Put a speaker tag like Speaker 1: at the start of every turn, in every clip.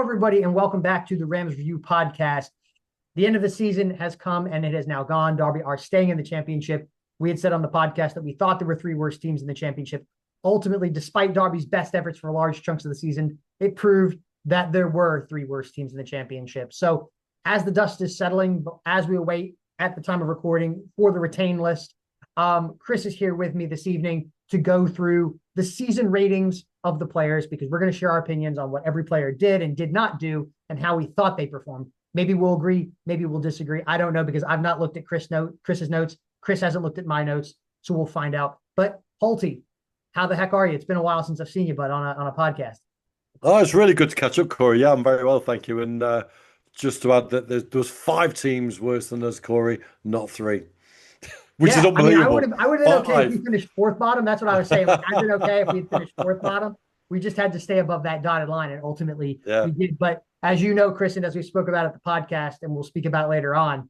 Speaker 1: everybody, and welcome back to the Rams Review podcast. The end of the season has come, and it has now gone. Derby are staying in the championship. We had said on the podcast that we thought there were three worst teams in the championship. Ultimately, despite Derby's best efforts for large chunks of the season, it proved that there were three worst teams in the championship. So as the dust is settling, as we await at the time of recording for the retain list, Chris is here with me this evening to go through the season ratings of the players, because we're going to share our opinions on what every player did and did not do and how we thought they performed. Maybe we'll agree, maybe we'll disagree. I don't know, because I've not looked at Chris's notes. Chris hasn't looked at my notes, so we'll find out. But Holty, how the heck are you? It's been a while since I've seen you, bud, on a podcast.
Speaker 2: Oh, it's really good to catch up, Corey. Yeah, I'm very well, thank you. And just to add that there was 5 teams worse than us, Corey, not 3, which is unbelievable.
Speaker 1: I mean, I would have been okay if we finished fourth bottom. That's what I was saying. Like, I'd been okay if we had finished fourth bottom. We just had to stay above that dotted line, and ultimately we did. But as you know, Chris, and as we spoke about at the podcast, and we'll speak about later on,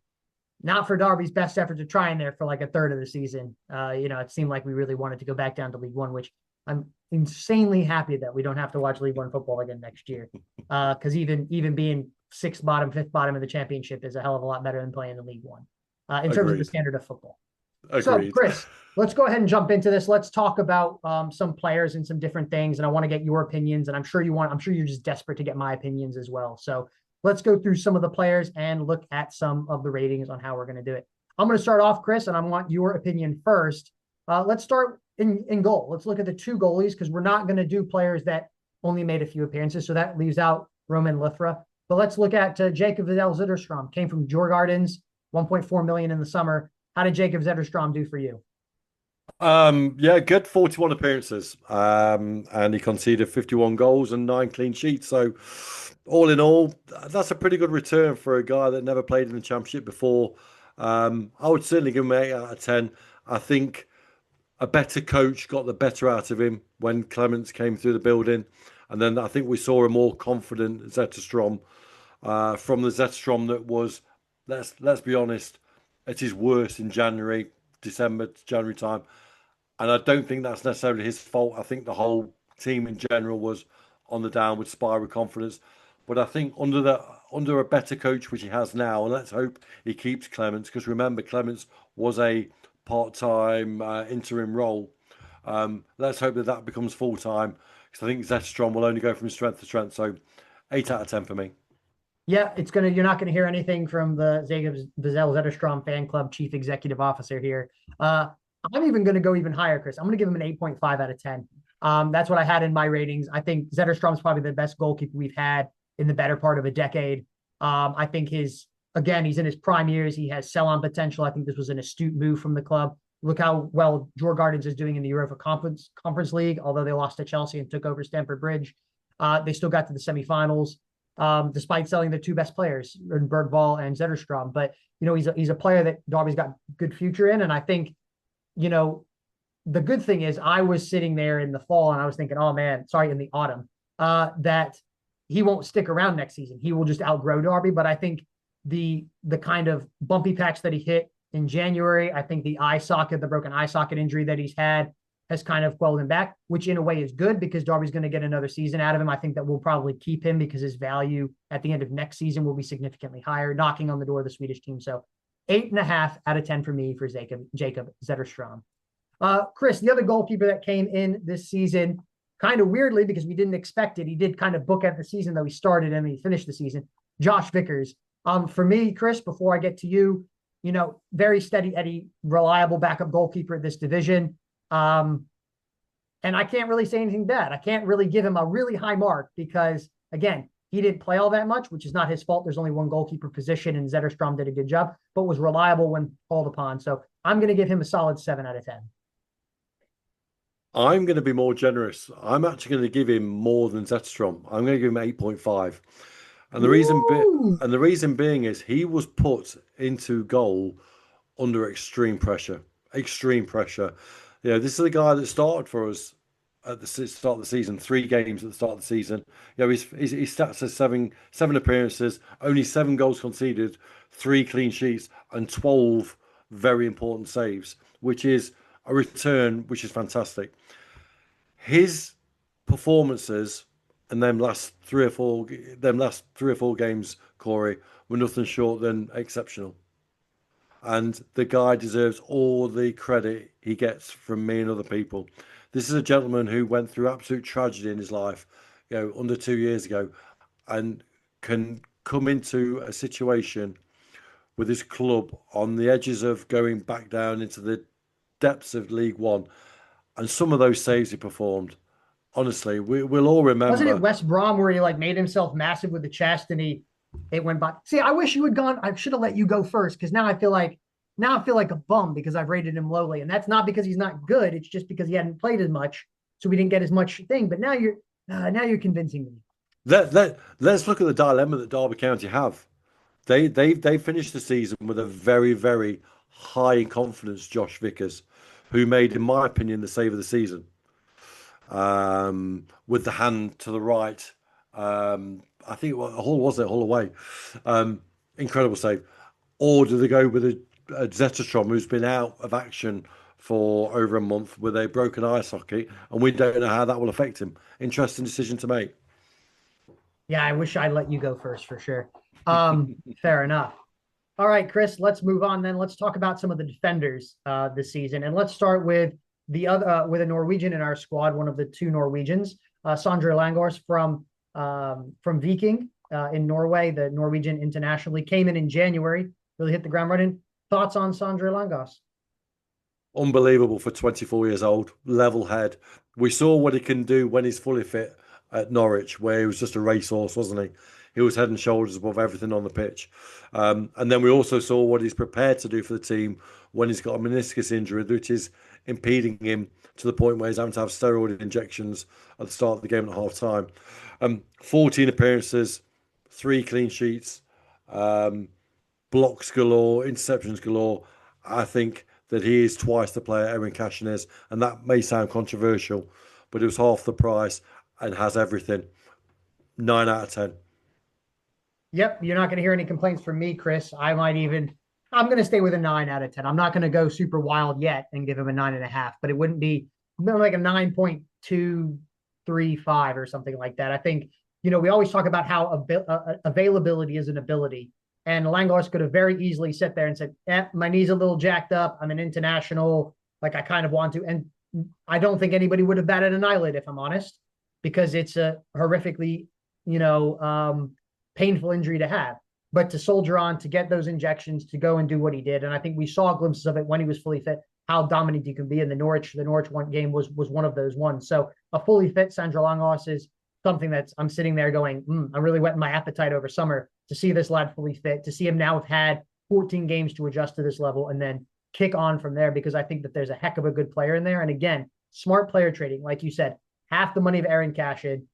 Speaker 1: not for Derby's best efforts of trying there for like a third of the season. It seemed like we really wanted to go back down to League One, which I'm insanely happy that we don't have to watch League One football again next year. Because even being fifth bottom in the championship is a hell of a lot better than playing in League One in terms of the standard of football.
Speaker 2: Agreed.
Speaker 1: So, Chris, let's go ahead and jump into this. Let's talk about some players and some different things, and I want to get your opinions. And I'm sure you're just desperate to get my opinions as well. So let's go through some of the players and look at some of the ratings on how we're going to do it. I'm going to start off, Chris, and I want your opinion first. Let's start in goal. Let's look at the 2 goalies, because we're not going to do players that only made a few appearances. So that leaves out Roman Lithra. But let's look at Jacob Zetterstrom. Came from Djurgårdens, 1.4 million in the summer. How did Jacob Zetterstrom do for you?
Speaker 2: Good 41 appearances. And he conceded 51 goals and 9 clean sheets. So all in all, that's a pretty good return for a guy that never played in the championship before. I would certainly give him an 8 out of 10. I think a better coach got the better out of him when Clements came through the building. And then I think we saw a more confident Zetterstrom from the Zetterstrom that was, let's be honest, at his worst in December to January time. And I don't think that's necessarily his fault. I think the whole team in general was on the downward spiral of confidence. But I think under a better coach, which he has now, and let's hope he keeps Clements, because remember, Clements was a part-time interim role. Let's hope that becomes full-time, because I think Zetterstrom will only go from strength to strength. So 8 out of 10 for me.
Speaker 1: Yeah, you're not gonna hear anything from the Jacob Zetterstrom fan club chief executive officer here. I'm even gonna go even higher, Chris. I'm gonna give him an 8.5 out of 10. That's what I had in my ratings. I think Zetterstrom's probably the best goalkeeper we've had in the better part of a decade. I think he's in his prime years. He has sell-on potential. I think this was an astute move from the club. Look how well Djurgårdens is doing in the Europa Conference League, although they lost to Chelsea and took over Stamford Bridge. They still got to the semifinals. Despite selling the 2 best players, Bergvall and Zetterstrom. But, he's a player that Derby's got good future in. And I think, the good thing is I was sitting there in the fall and I was thinking, in the autumn, that he won't stick around next season. He will just outgrow Derby. But I think the kind of bumpy patch that he hit in January, I think the broken eye socket injury that he's had has kind of quelled him back, which in a way is good, because Derby's going to get another season out of him. I think that we'll probably keep him, because his value at the end of next season will be significantly higher, knocking on the door of the Swedish team. So 8.5 out of 10 for me for Jacob Zetterstrom. Chris, the other goalkeeper that came in this season, kind of weirdly, because we didn't expect it, he did kind of bookend the season, though he started and he finished the season, Josh Vickers. For me, Chris, before I get to you, very steady Eddie, reliable backup goalkeeper at this division. And I can't really say anything bad. I can't really give him a really high mark, because, again, he didn't play all that much, which is not his fault. There's only one goalkeeper position, and Zetterstrom did a good job, but was reliable when called upon. So I'm going to give him a solid 7 out of 10.
Speaker 2: I'm going to be more generous. I'm actually going to give him more than Zetterstrom. I'm going to give him 8.5. And the reason being is he was put into goal under extreme pressure. Extreme pressure. This is the guy that started for us at the start of the season, 3 games at the start of the season. His stats says seven appearances, only 7 goals conceded, 3 clean sheets, and 12 very important saves, which is a return which is fantastic. His performances and them last 3 or 4 games, Corey, were nothing short than exceptional. And the guy deserves all the credit he gets from me and other people. This is a gentleman who went through absolute tragedy in his life, under 2 years ago, and can come into a situation with his club on the edges of going back down into the depths of League One. And some of those saves he performed, honestly, we'll all
Speaker 1: Wasn't it
Speaker 2: remember.
Speaker 1: West Brom where he like made himself massive with the chest and it went by? See, I wish you had gone. I should have let you go first because now I feel like a bum because I've rated him lowly, and that's not because he's not good. It's just because he hadn't played as much, so we didn't get as much thing. But now you're convincing me.
Speaker 2: Let's look at the dilemma that Derby County have. They finished the season with a very, very high in confidence Josh Vickers, who made, in my opinion, the save of the season. With the hand to the right. I think Hull was it Hull away. Incredible save. Or do they go with a Zetterstrom who's been out of action for over a month with a broken eye socket, and we don't know how that will affect him? Interesting decision to make.
Speaker 1: Yeah, I wish I'd let you go first for sure. Fair enough. All right, Chris, let's move on then. Let's talk about some of the defenders this season. And let's start with the other with a Norwegian in our squad, one of the two Norwegians, Sandre Langos from Viking in Norway, the Norwegian internationally, came in January, really hit the ground running. Thoughts on Sandre Langos?
Speaker 2: Unbelievable for 24 years old, level head. We saw what he can do when he's fully fit at Norwich, where he was just a racehorse, wasn't he? He was head and shoulders above everything on the pitch. And then we also saw what he's prepared to do for the team when he's got a meniscus injury, which is impeding him to the point where he's having to have steroid injections at the start of the game at half time. 14 appearances, 3 clean sheets, blocks galore, interceptions galore. I think that he is twice the player Erin Cashin is, and that may sound controversial, but it was half the price and has everything. 9 out of 10.
Speaker 1: Yep, you're not going to hear any complaints from me, Chris. I'm going to stay with a 9 out of 10. I'm not going to go super wild yet and give him a 9.5, but it wouldn't be like a 9.235 or something like that. I think, we always talk about how availability is an ability. And Langos could have very easily sat there and said, my knee's a little jacked up. I'm an international. Like, I kind of want to. And I don't think anybody would have batted an eyelid, if I'm honest, because it's a horrifically, painful injury to have. But to soldier on, to get those injections, to go and do what he did. And I think we saw glimpses of it when he was fully fit, how dominant he can be. In the Norwich one game was one of those ones. So a fully fit Sandre Langos is something that's I'm sitting there going, I'm really whetting my appetite over summer to see this lad fully fit, to see him now have had 14 games to adjust to this level and then kick on from there, because I think that there's a heck of a good player in there. And again, smart player trading, like you said, half the money of Erin Cashin.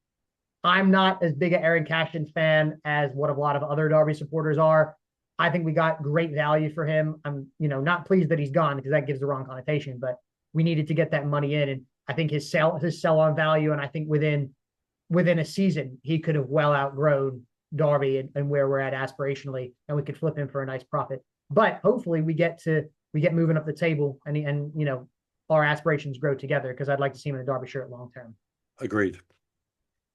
Speaker 1: I'm not as big an Erin Cashin fan as what a lot of other Derby supporters are. I think we got great value for him. I'm, not pleased that he's gone because that gives the wrong connotation, but we needed to get that money in. And I think his sell on value, and I think within a season, he could have well outgrown Derby and where we're at aspirationally, and we could flip him for a nice profit. But hopefully we get moving up the table and our aspirations grow together, because I'd like to see him in a Derby shirt long term.
Speaker 2: Agreed.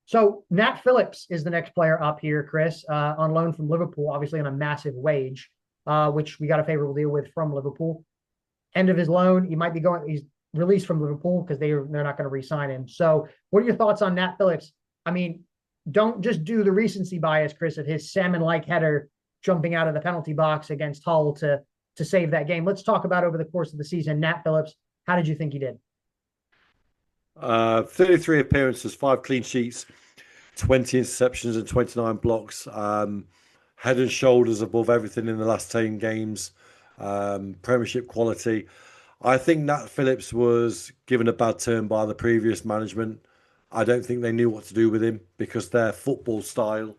Speaker 1: So Nat Phillips is the next player up here, Chris, on loan from Liverpool, obviously on a massive wage, which we got a favorable deal with from Liverpool. End of his loan, he's released from Liverpool because they're not going to re-sign him. So what are your thoughts on Nat Phillips? I mean, don't just do the recency bias, Chris, of his salmon-like header jumping out of the penalty box against Hull to save that game. Let's talk about over the course of the season, Nat Phillips. How did you think he did?
Speaker 2: 33 appearances, 5 clean sheets, 20 interceptions and 29 blocks. Head and shoulders above everything in the last 10 games. Premiership quality. I think Nat Phillips was given a bad turn by the previous management. I don't think they knew what to do with him because their football style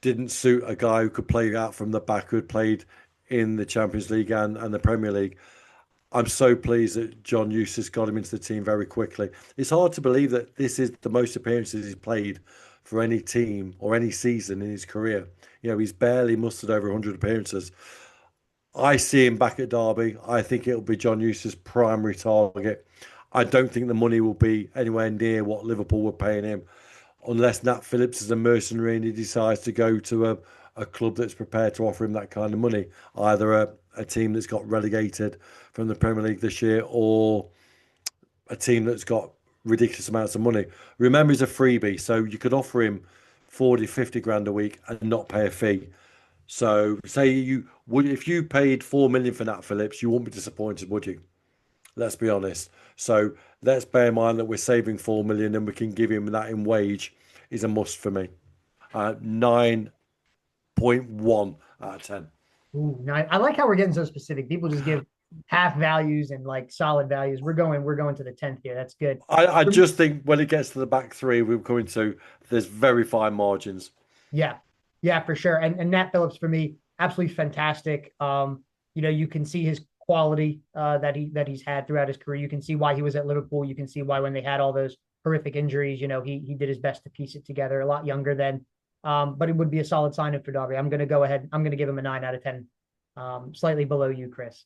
Speaker 2: didn't suit a guy who could play out from the back, who had played in the Champions League and the Premier League. I'm so pleased that John Eustace got him into the team very quickly. It's hard to believe that this is the most appearances he's played for any team or any season in his career. He's barely mustered over 100 appearances. I see him back at Derby. I think it'll be John Eustace's primary target. I don't think the money will be anywhere near what Liverpool were paying him. unless Nat Phillips is a mercenary and he decides to go to a club that's prepared to offer him that kind of money, either a team that's got relegated from the Premier League this year or a team that's got ridiculous amounts of money. Remember, he's a freebie, so you could offer him 40, 50 grand a week and not pay a fee. So say you would, if you paid 4 million for Nat Phillips, you wouldn't be disappointed, would you? Let's be honest. So let's bear in mind that we're saving 4 million and we can give him that in wage is a must for me. 9.1 out of 10.
Speaker 1: Ooh, I like how we're getting so specific. People just give half values and like solid values. We're going to the 10th here. That's good.
Speaker 2: I just think when it gets to the back three, we're coming to, there's very fine margins.
Speaker 1: Yeah. Yeah, for sure. And Nat Phillips for me, absolutely fantastic. You can see his quality that he's had throughout his career. You can see why he was at Liverpool. You can see why when they had all those horrific injuries, he did his best to piece it together. A lot younger then, but it would be a solid sign-up for Derby. I'm going to go ahead. I'm going to give him a 9 out of 10, slightly below you, Chris.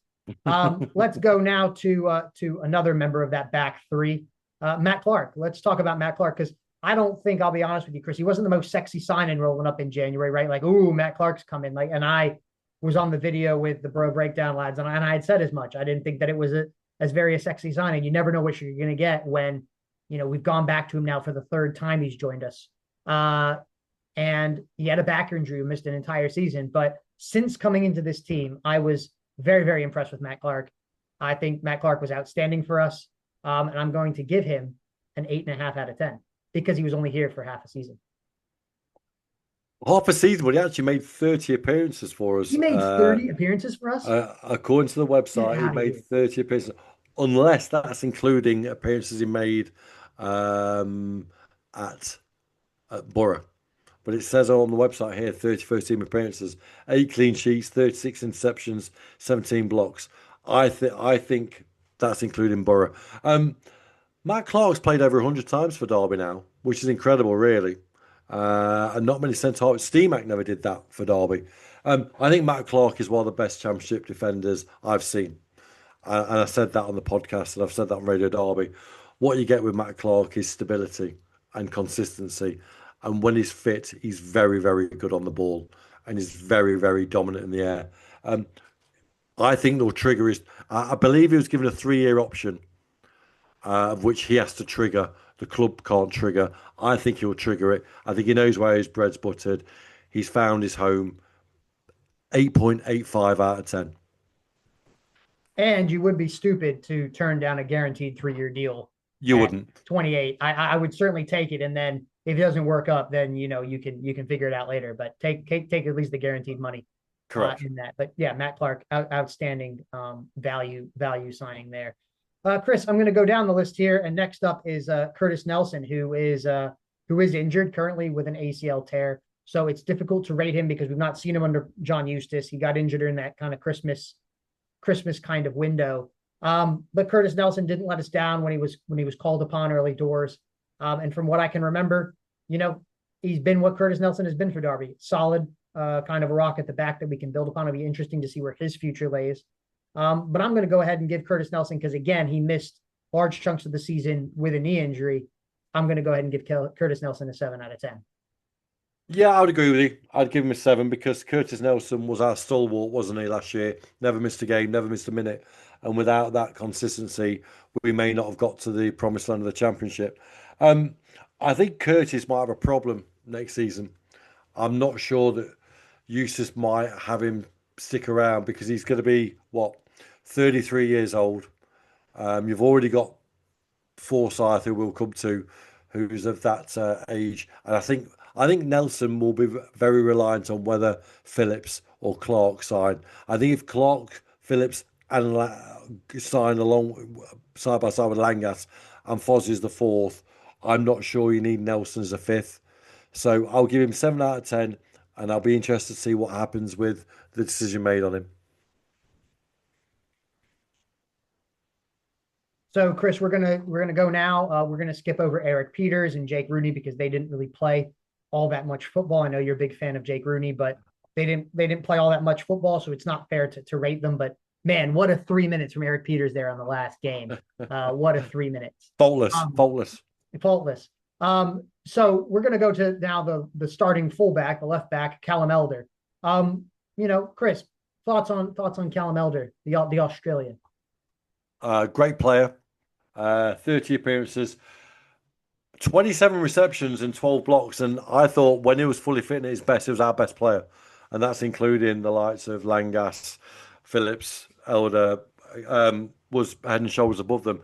Speaker 1: Let's go now to another member of that back three, Matt Clark. Let's talk about Matt Clark because I don't think, I'll be honest with you, Chris, he wasn't the most sexy signing rolling up in January, right? Like, ooh, Matt Clark's coming. Like, and I was on the video with the Bro Breakdown lads, and I had said as much. I didn't think that it was as very a sexy signing. You never know what you're going to get when, we've gone back to him now for the third time he's joined us. And he had a back injury, missed an entire season. But since coming into this team, I was very, very impressed with Matt Clark. I think Matt Clark was outstanding for us. And I'm going to give him an 8.5 out of 10 because he was only here for half a season.
Speaker 2: Half a season, but he actually made 30 appearances for us.
Speaker 1: He made 30 appearanrances for us?
Speaker 2: According to the website, he made 30 appearances, unless that's including appearances he made at Borough. But it says on the website here, 31st team appearances, 8 clean sheets, 36 interceptions, 17 blocks. I think that's including Borough. Matt Clark's played over 100 times for Derby now, which is incredible, really. And not many centre-halves. Steamac never did that for Derby. I think Matt Clark is one of the best Championship defenders I've seen. And I said that on the podcast and I've said that on Radio Derby. What you get with Matt Clark is stability and consistency. And when he's fit, he's very, very good on the ball and he's very, very dominant in the air. I think they'll trigger his... I believe he was given a 3-year option, of which he has to trigger. The club can't trigger. I think he'll trigger it. I think he knows where his bread's buttered. He's found his home. 8.85 out of 10.
Speaker 1: And you would be stupid to turn down a guaranteed 3-year deal.
Speaker 2: You wouldn't.
Speaker 1: 28. I would certainly take it. And then if it doesn't work up, then you can figure it out later. But take at least the guaranteed money.
Speaker 2: Correct.
Speaker 1: In that. But yeah, Matt Clark, outstanding value signing there. Chris, I'm going to go down the list here, and next up is Curtis Nelsen, who is injured currently with an ACL tear. So it's difficult to rate him because we've not seen him under John Eustace. He got injured in that kind of Christmas kind of window. But Curtis Nelsen didn't let us down when he was called upon early doors. And from what I can remember, he's been what Curtis Nelsen has been for Derby. Solid, kind of a rock at the back that we can build upon. It'll be interesting to see where his future lays. But I'm going to go ahead and give Curtis Nelsen because, again, he missed large chunks of the season with a knee injury. I'm going to go ahead and give Curtis Nelsen a 7 out of 10.
Speaker 2: Yeah, I would agree with you. I'd give him a 7 because Curtis Nelsen was our stalwart, wasn't he, last year? Never missed a game, never missed a minute. And without that consistency, we may not have got to the promised land of the Championship. I think Curtis might have a problem next season. I'm not sure that Eustace might have him stick around because he's going to be, 33 years old. You've already got Forsyth, who we'll come to, who's of that age. And I think Nelsen will be very reliant on whether Phillips or Clark sign. I think if Clark, Phillips, and sign along side by side with Langos, and Foz is the fourth, I'm not sure you need Nelsen as a fifth. So I'll give him 7 out of 10, and I'll be interested to see what happens with the decision made on him.
Speaker 1: So, Chris, we're gonna go now. We're gonna skip over Eric Peters and Jake Rooney because they didn't really play all that much football. I know you're a big fan of Jake Rooney, but they didn't play all that much football, so it's not fair to rate them. But man, what a 3 minutes from Eric Peters there on the last game. What a 3 minutes.
Speaker 2: Faultless.
Speaker 1: Faultless. So we're going to go to now the starting fullback, the left back, Callum Elder. Chris, thoughts on Callum Elder, the Australian.
Speaker 2: Great player. 30 appearances, 27 receptions and 12 blocks. And I thought when he was fully fit and at his best, he was our best player. And that's including the likes of Langos, Phillips, Elder, was head and shoulders above them.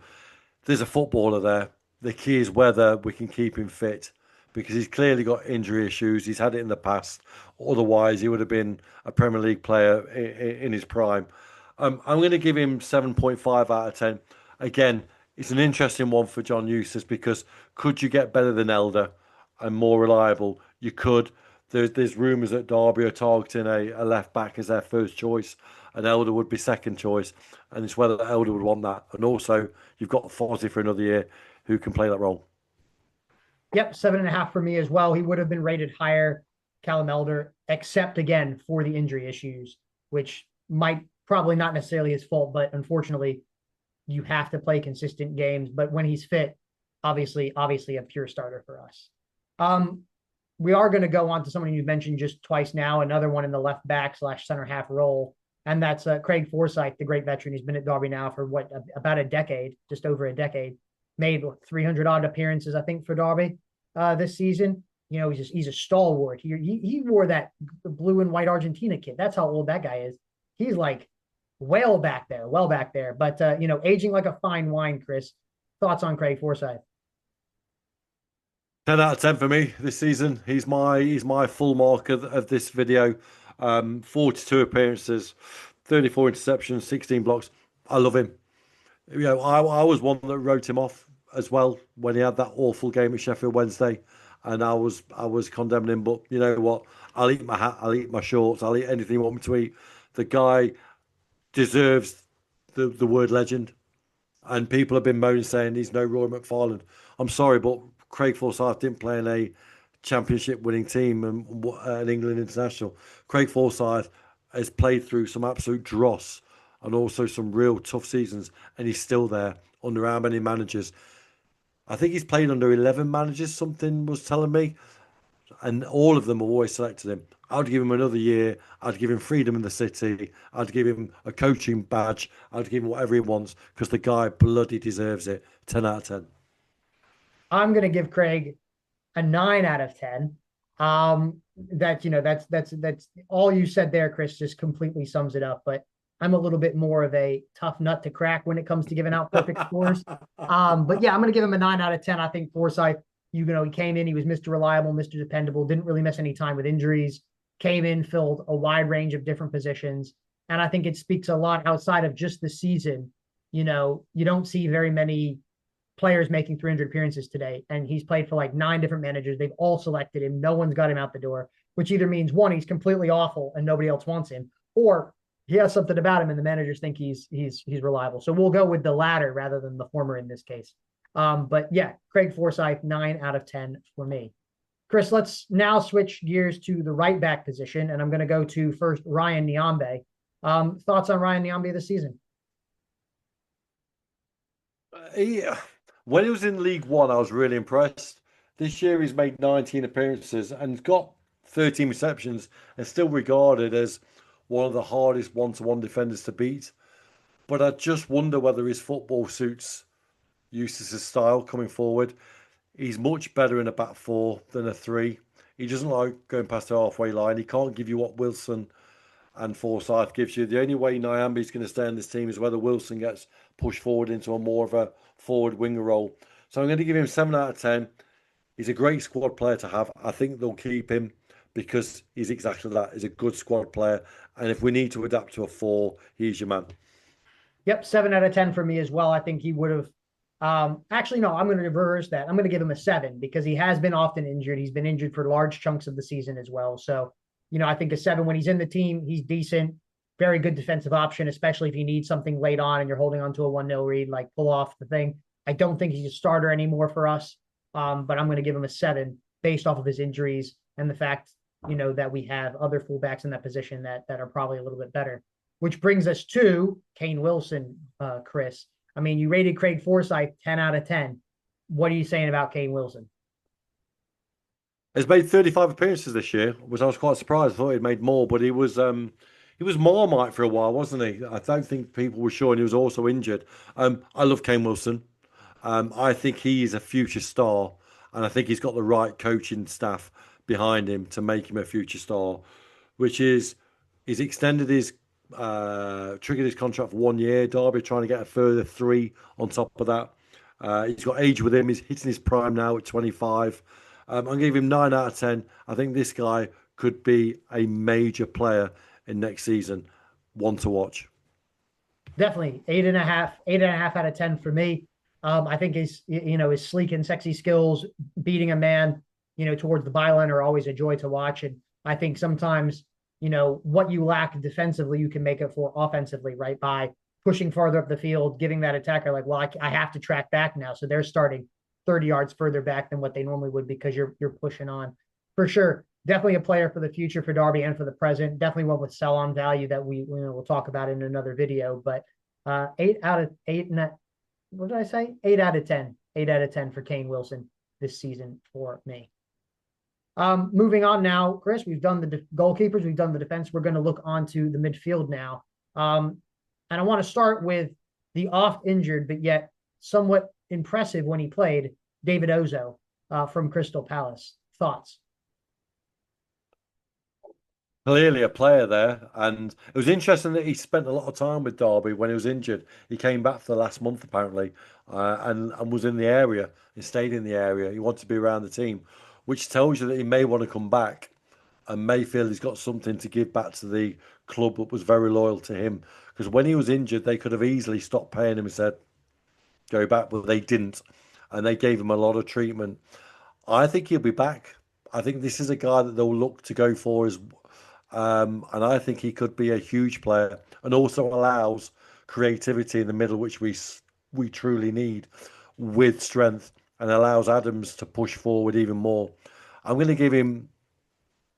Speaker 2: There's a footballer there. The key is whether we can keep him fit because he's clearly got injury issues. He's had it in the past. Otherwise, he would have been a Premier League player in his prime. I'm going to give him 7.5 out of 10. Again, it's an interesting one for John Eustace because could you get better than Elder and more reliable? You could. There's rumours that Derby are targeting a left back as their first choice, and Elder would be second choice. And it's whether Elder would want that. And also, you've got Forsyth for another year who can play that role.
Speaker 1: Yep, 7.5 for me as well. He would have been rated higher, Callum Elder, except again for the injury issues, which might probably not necessarily his fault, but unfortunately, you have to play consistent games. But when he's fit, obviously a pure starter for us. We are going to go on to someone you've mentioned just twice now, another one in the left back / center half role. And that's Craig Forsyth, the great veteran. He's been at Derby now for about a decade, just over a decade. Made 300 odd appearances, I think, for Derby this season. He's a stalwart. He wore that blue and white Argentina kit. That's how old that guy is. He's like well back there. But aging like a fine wine. Chris, thoughts on Craig Forsyth?
Speaker 2: 10 out of 10 for me this season. He's my full mark of this video. 42 appearances, 34 interceptions, 16 blocks. I love him. I was one that wrote him off as well when he had that awful game at Sheffield Wednesday, and I was condemning him. But you know what? I'll eat my hat. I'll eat my shorts. I'll eat anything you want me to eat. The guy deserves the word legend, and people have been moaning saying he's no Roy McFarland. I'm sorry, but Craig Forsyth didn't play in a championship winning team and an England international. Craig Forsyth has played through some absolute dross and also some real tough seasons, and he's still there under how many managers? I think he's played under 11 managers, something was telling me, and all of them have always selected him. I'd give him another year. I'd give him freedom in the city. I'd give him a coaching badge. I'd give him whatever he wants because the guy bloody deserves it. 10 out of 10.
Speaker 1: I'm going to give Craig a 9 out of 10. That's all you said there, Chris, just completely sums it up. But I'm a little bit more of a tough nut to crack when it comes to giving out perfect scores. But yeah, I'm going to give him a 9 out of 10. I think Forsyth, he came in, he was Mr. Reliable, Mr. Dependable, didn't really miss any time with injuries, came in, filled a wide range of different positions. And I think it speaks a lot outside of just the season. You don't see very many players making 300 appearances today. And he's played for like 9 different managers. They've all selected him. No one's got him out the door, which either means one, he's completely awful and nobody else wants him, or he has something about him and the managers think he's reliable. So we'll go with the latter rather than the former in this case. But yeah, Craig Forsyth, 9 out of 10 for me. Chris, let's now switch gears to the right back position. And I'm going to go to first Ryan Nyambe. Thoughts on Ryan Nyambe this season?
Speaker 2: When he was in League One, I was really impressed. This year he's made 19 appearances and got 13 receptions and still regarded as one of the hardest one-to-one defenders to beat. But I just wonder whether his football suits Eustace's style coming forward. He's much better in a back four than a three. He doesn't like going past the halfway line. He can't give you what Wilson and Forsyth gives you. The only way Nyambe is going to stay in this team is whether Wilson gets pushed forward into a more of a forward winger role. So I'm going to give him 7 out of 10. He's a great squad player to have. I think they'll keep him because he's exactly that. He's a good squad player. And if we need to adapt to a 4, he's your man.
Speaker 1: Yep, 7 out of 10 for me as well. I think he would have. Actually, no, I'm going to reverse that. I'm going to give him a 7 because he has been often injured. He's been injured for large chunks of the season as well. So, I think a 7 when he's in the team, he's decent, very good defensive option, especially if you need something late on and you're holding on to a 1-0 lead, like pull off the thing. I don't think he's a starter anymore for us, but I'm going to give him a 7 based off of his injuries and the fact, that we have other fullbacks in that position that are probably a little bit better. Which brings us to Kane Wilson, Chris. I mean, you rated Craig Forsyth 10 out of 10. What are you saying about Kane Wilson?
Speaker 2: He's made 35 appearances this year, which I was quite surprised. I thought he'd made more, but he was Marmite for a while, wasn't he? I don't think people were sure, and he was also injured. I love Kane Wilson. I think he is a future star, and I think he's got the right coaching staff behind him to make him a future star, which is he's extended his triggered his contract for 1 year. Derby trying to get a further three on top of that. He's got age with him. He's hitting his prime now at 25. I'm going to give him 9 out of 10. I think this guy could be a major player in next season. One to watch.
Speaker 1: Definitely 8.5, 8.5 out of 10 for me. I think his sleek and sexy skills, beating a man, towards the byline are always a joy to watch. And I think sometimes, what you lack defensively, you can make it for offensively, right? By pushing farther up the field, giving that attacker like, well, I have to track back now. So they're starting 30 yards further back than what they normally would because you're pushing on. For sure. Definitely a player for the future for Derby and for the present. Definitely one with sell-on value that we'll talk about in another video. But 8 out of 8, and what did I say? 8 out of 10. 8 out of 10 for Kane Wilson this season for me. Moving on now, Chris, we've done the goalkeepers, we've done the defense. We're going to look onto the midfield now. And I want to start with the oft injured, but yet somewhat impressive when he played, David Ozo from Crystal Palace. Thoughts?
Speaker 2: Clearly a player there, and it was interesting that he spent a lot of time with Derby when he was injured. He came back for the last month apparently, and was in the area and stayed in the area. He wanted to be around the team, which tells you that he may want to come back and may feel he's got something to give back to the club that was very loyal to him. Because when he was injured, they could have easily stopped paying him and said, "Go back," but they didn't, and they gave him a lot of treatment. I think he'll be back. I think this is a guy that they'll look to go for as and I think he could be a huge player and also allows creativity in the middle, which we truly need, with strength, and allows Adams to push forward even more. I'm going to give him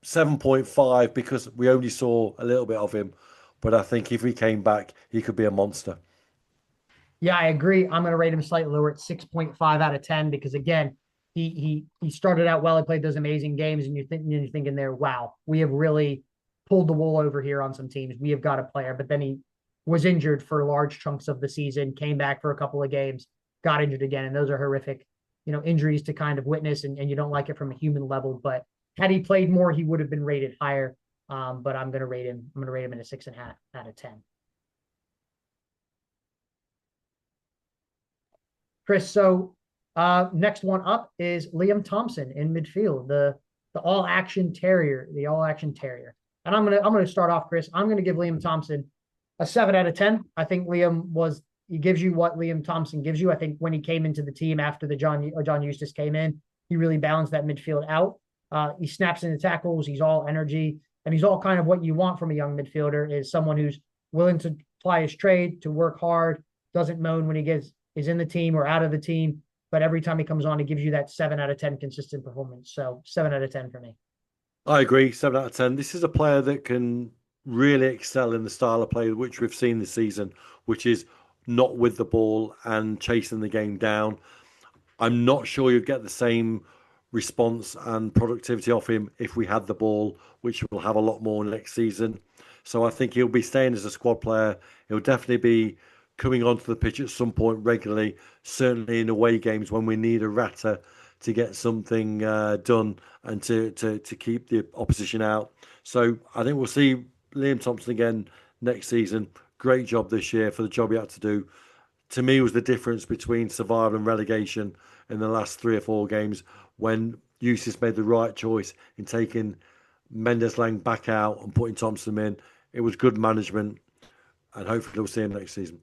Speaker 2: 7.5 because we only saw a little bit of him, but I think if he came back, he could be a monster.
Speaker 1: Yeah, I agree. I'm going to rate him slightly lower at 6.5 out of 10 because again, he started out well. He played those amazing games, and you're thinking there, wow, we have really pulled the wool over here on some teams. We have got a player, but then he was injured for large chunks of the season, came back for a couple of games, got injured again, and those are horrific, injuries to kind of witness, and you don't like it from a human level. But had he played more, he would have been rated higher. But I'm going to rate him. I'm going to rate him in a 6.5 out of 10. Chris, so next one up is Liam Thompson in midfield, the all action terrier, And I'm gonna start off, Chris. I'm gonna give Liam Thompson a 7 out of 10. I think he gives you what Liam Thompson gives you. I think when he came into the team after the John Eustace came in, he really balanced that midfield out. He snaps into tackles. He's all energy, and he's all kind of what you want from a young midfielder, is someone who's willing to ply his trade, to work hard, doesn't moan when is in the team or out of the team. But every time he comes on, he gives you that 7 out of 10 consistent performance. So 7 out of 10 for me.
Speaker 2: I agree, 7 out of 10. This is a player that can really excel in the style of play which we've seen this season, which is not with the ball and chasing the game down. I'm not sure you'll get the same response and productivity off him if we had the ball, which we'll have a lot more next season. So I think he'll be staying as a squad player. He'll definitely be coming onto the pitch at some point regularly, certainly in away games when we need a ratter to get something done and to keep the opposition out. So I think we'll see Liam Thompson again next season. Great job this year for the job he had to do. To me, was the difference between survival and relegation in the last 3 or 4 games when Eustace made the right choice in taking Mendes back out and putting Thompson in. It was good management, and hopefully we'll see him next season.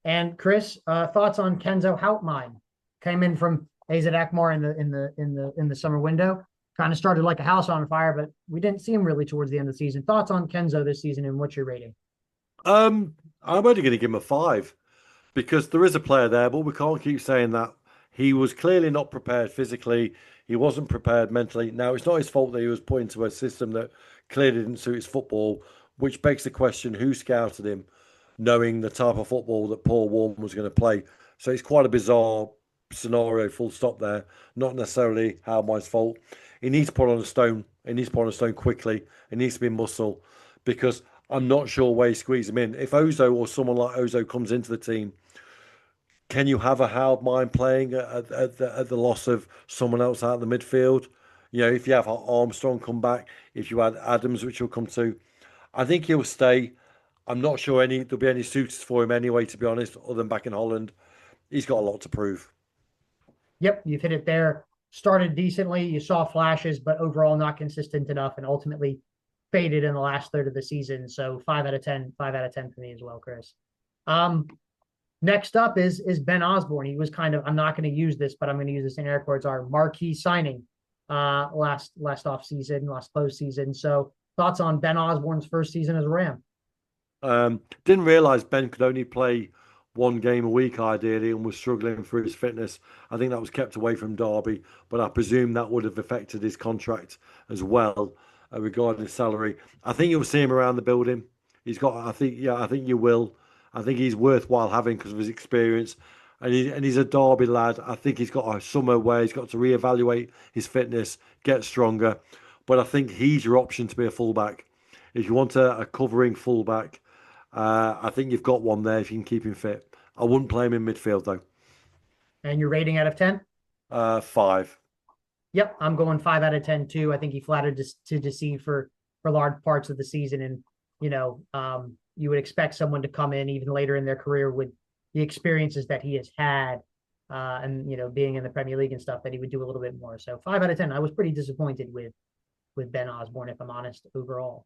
Speaker 1: And Chris, thoughts on Kenzo Houtmine? Came in from AZ Akmar in the summer window. Kind of started like a house on fire, but we didn't see him really towards the end of the season. Thoughts on Kenzo this season and what's your rating?
Speaker 2: I'm only going to give him a 5 because there is a player there, but we can't keep saying that. He was clearly not prepared physically. He wasn't prepared mentally. Now, it's not his fault that he was put into a system that clearly didn't suit his football, which begs the question, who scouted him, knowing the type of football that Paul Warren was going to play. So it's quite a bizarre scenario, full stop there. Not necessarily Halmai's fault. He needs to put on a stone. He needs to put on a stone quickly. It needs to be muscle because I'm not sure where you squeeze him in. If Ozo or someone like Ozo comes into the team, can you have a Halmai playing at the loss of someone else out in the midfield? You know, if you have Armstrong come back, if you had Adams, which will come to, I think he'll stay. I'm not sure there'll be any suitors for him anyway, to be honest, other than back in Holland. He's got a lot to prove.
Speaker 1: Yep, you've hit it there. Started decently, you saw flashes, but overall not consistent enough, and ultimately faded in the last third of the season. So 5 out of 10, 5 out of 10 for me as well, Chris. Next up is Ben Osborn. He was kind of, I'm not going to use this, but I'm going to use this in air quotes, our marquee signing last off season, last close season. So thoughts on Ben Osborn's first season as a Ram?
Speaker 2: Didn't realise Ben could only play one game a week ideally and was struggling for his fitness. I think that was kept away from Derby, but I presume that would have affected his contract as well regarding his salary. I think you'll see him around the building. I think you will. I think he's worthwhile having because of his experience. And he's a Derby lad. I think he's got a summer where he's got to reevaluate his fitness, get stronger. But I think he's your option to be a fullback. If you want a covering fullback, I think you've got one there if you can keep him fit. I wouldn't play him in midfield though.
Speaker 1: And your rating out of 10?
Speaker 2: 5.
Speaker 1: Yep, I'm going 5 out of 10 too. I think he flattered to deceive for large parts of the season, and you would expect someone to come in even later in their career with the experiences that he has had, and being in the Premier League and stuff, that he would do a little bit more. So 5 out of 10. I was pretty disappointed with Ben Osborn, if I'm honest, overall.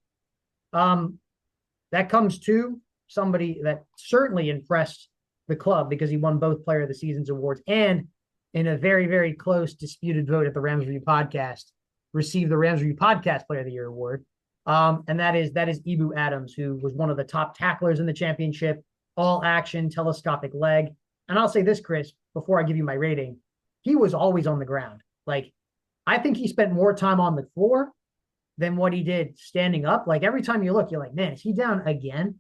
Speaker 1: That comes to somebody that certainly impressed the club because he won both Player of the Season's awards and in a very, very close disputed vote at the Rams Review podcast, received the Rams Review Podcast Player of the Year award. And that is Ibe Adams, who was one of the top tacklers in the championship, all action, telescopic leg. And I'll say this, Chris, before I give you my rating, he was always on the ground. Like, I think he spent more time on the floor than what he did standing up. Like, every time you look, you're like, man, is he down again?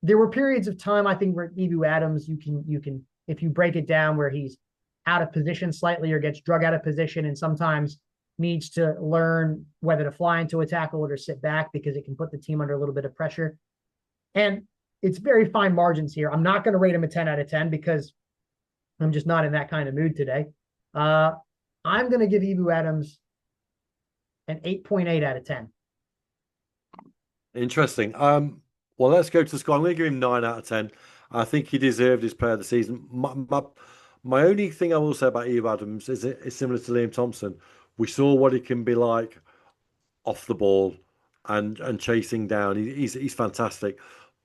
Speaker 1: There were periods of time, I think, where Ibe Adams, you can, if you break it down, where he's out of position slightly or gets drug out of position, and sometimes needs to learn whether to fly into a tackle or to sit back because it can put the team under a little bit of pressure. And it's very fine margins here. I'm not going to rate him a 10 out of 10 because I'm just not in that kind of mood today. I'm going to give Ibe Adams an 8.8 out of 10.
Speaker 2: Interesting. Well, let's go to the score. I'm going to give him 9 out of 10. I think he deserved his player of the season. My only thing I will say about Ibe Adams is it's similar to Liam Thompson. We saw what he can be like off the ball and chasing down. He's fantastic.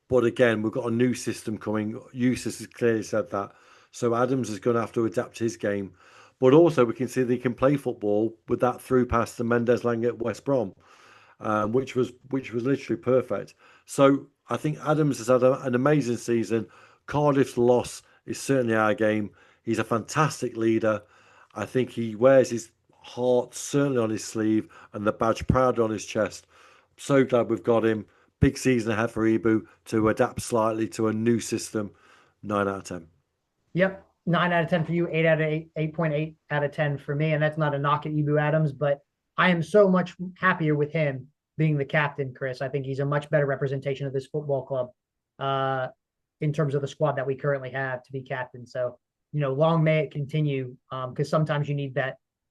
Speaker 2: But again, we've got a new system coming. Eustace has clearly said that. So Adams is going to have to adapt his game. But also we can see that he can play football with that through pass to Mendes at West Brom, which was literally perfect. So I think Adams has had an amazing season. Cardiff's loss is certainly our game. He's a fantastic leader. I think he wears his heart certainly on his sleeve and the badge proudly on his chest. So glad we've got him. Big season ahead for Ibe to adapt slightly to a new system. 9 out of 10.
Speaker 1: Yep. 9 out of 10 for you, 8 out of 8, 8.8 out of 10 for me. And that's not a knock at Ibe Adams, but I am so much happier with him being the captain, Chris. I think he's a much better representation of this football club in terms of the squad that we currently have to be captain. So, long may it continue, because sometimes you need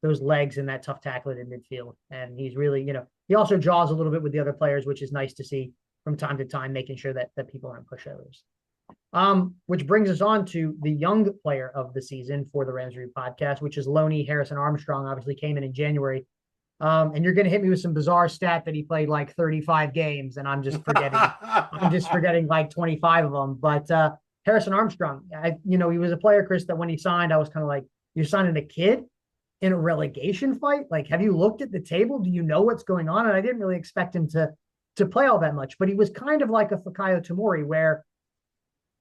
Speaker 1: those legs and that tough tackling in midfield. And he's really, he also jaws a little bit with the other players, which is nice to see from time to time, making sure that people aren't pushovers. Which brings us on to the young player of the season for the Rams Review podcast, which is Loney Harrison Armstrong. Obviously came in January. And you're going to hit me with some bizarre stat that he played like 35 games, and I'm just forgetting like 25 of them. But Harrison Armstrong, he was a player, Chris, that when he signed, I was kind of like, you're signing a kid in a relegation fight? Like, have you looked at the table? Do you know what's going on? And I didn't really expect him to play all that much, but he was kind of like a Fikayo Tomori, where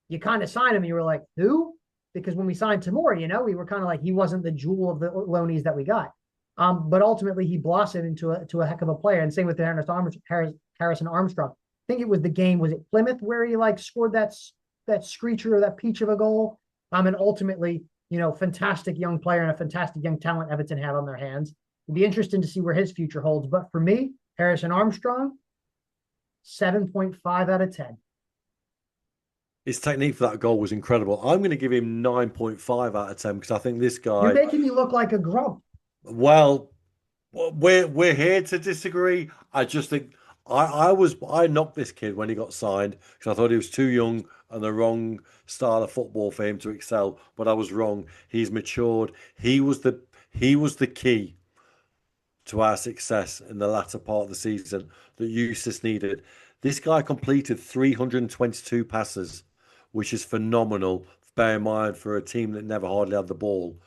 Speaker 1: you kind of signed him and you were like, who? Because when we signed Tomori, we were kind of like, he wasn't the jewel of the loanies that we got. But ultimately he blossomed into a heck of a player. And same with Harrison Armstrong. I think it was the game, was it Plymouth, where he like scored that screecher or that peach of a goal? And ultimately fantastic young player and a fantastic young talent Everton had on their hands. It'd be interesting to see where his future holds. But for me, Harrison Armstrong, 7.5 out of 10.
Speaker 2: His technique for that goal was incredible. I'm going to give him 9.5 out of 10 because I think this
Speaker 1: You're
Speaker 2: guy,
Speaker 1: making me look like a grump.
Speaker 2: well, we're here to disagree. I just think I knocked this kid when he got signed because I thought he was too young and the wrong style of football for him to excel. But I was wrong. He's matured. He was the key to our success in the latter part of the season that Eustace needed. This guy completed 322 passes, which is phenomenal. Bear in mind for a team that never hardly had the ball.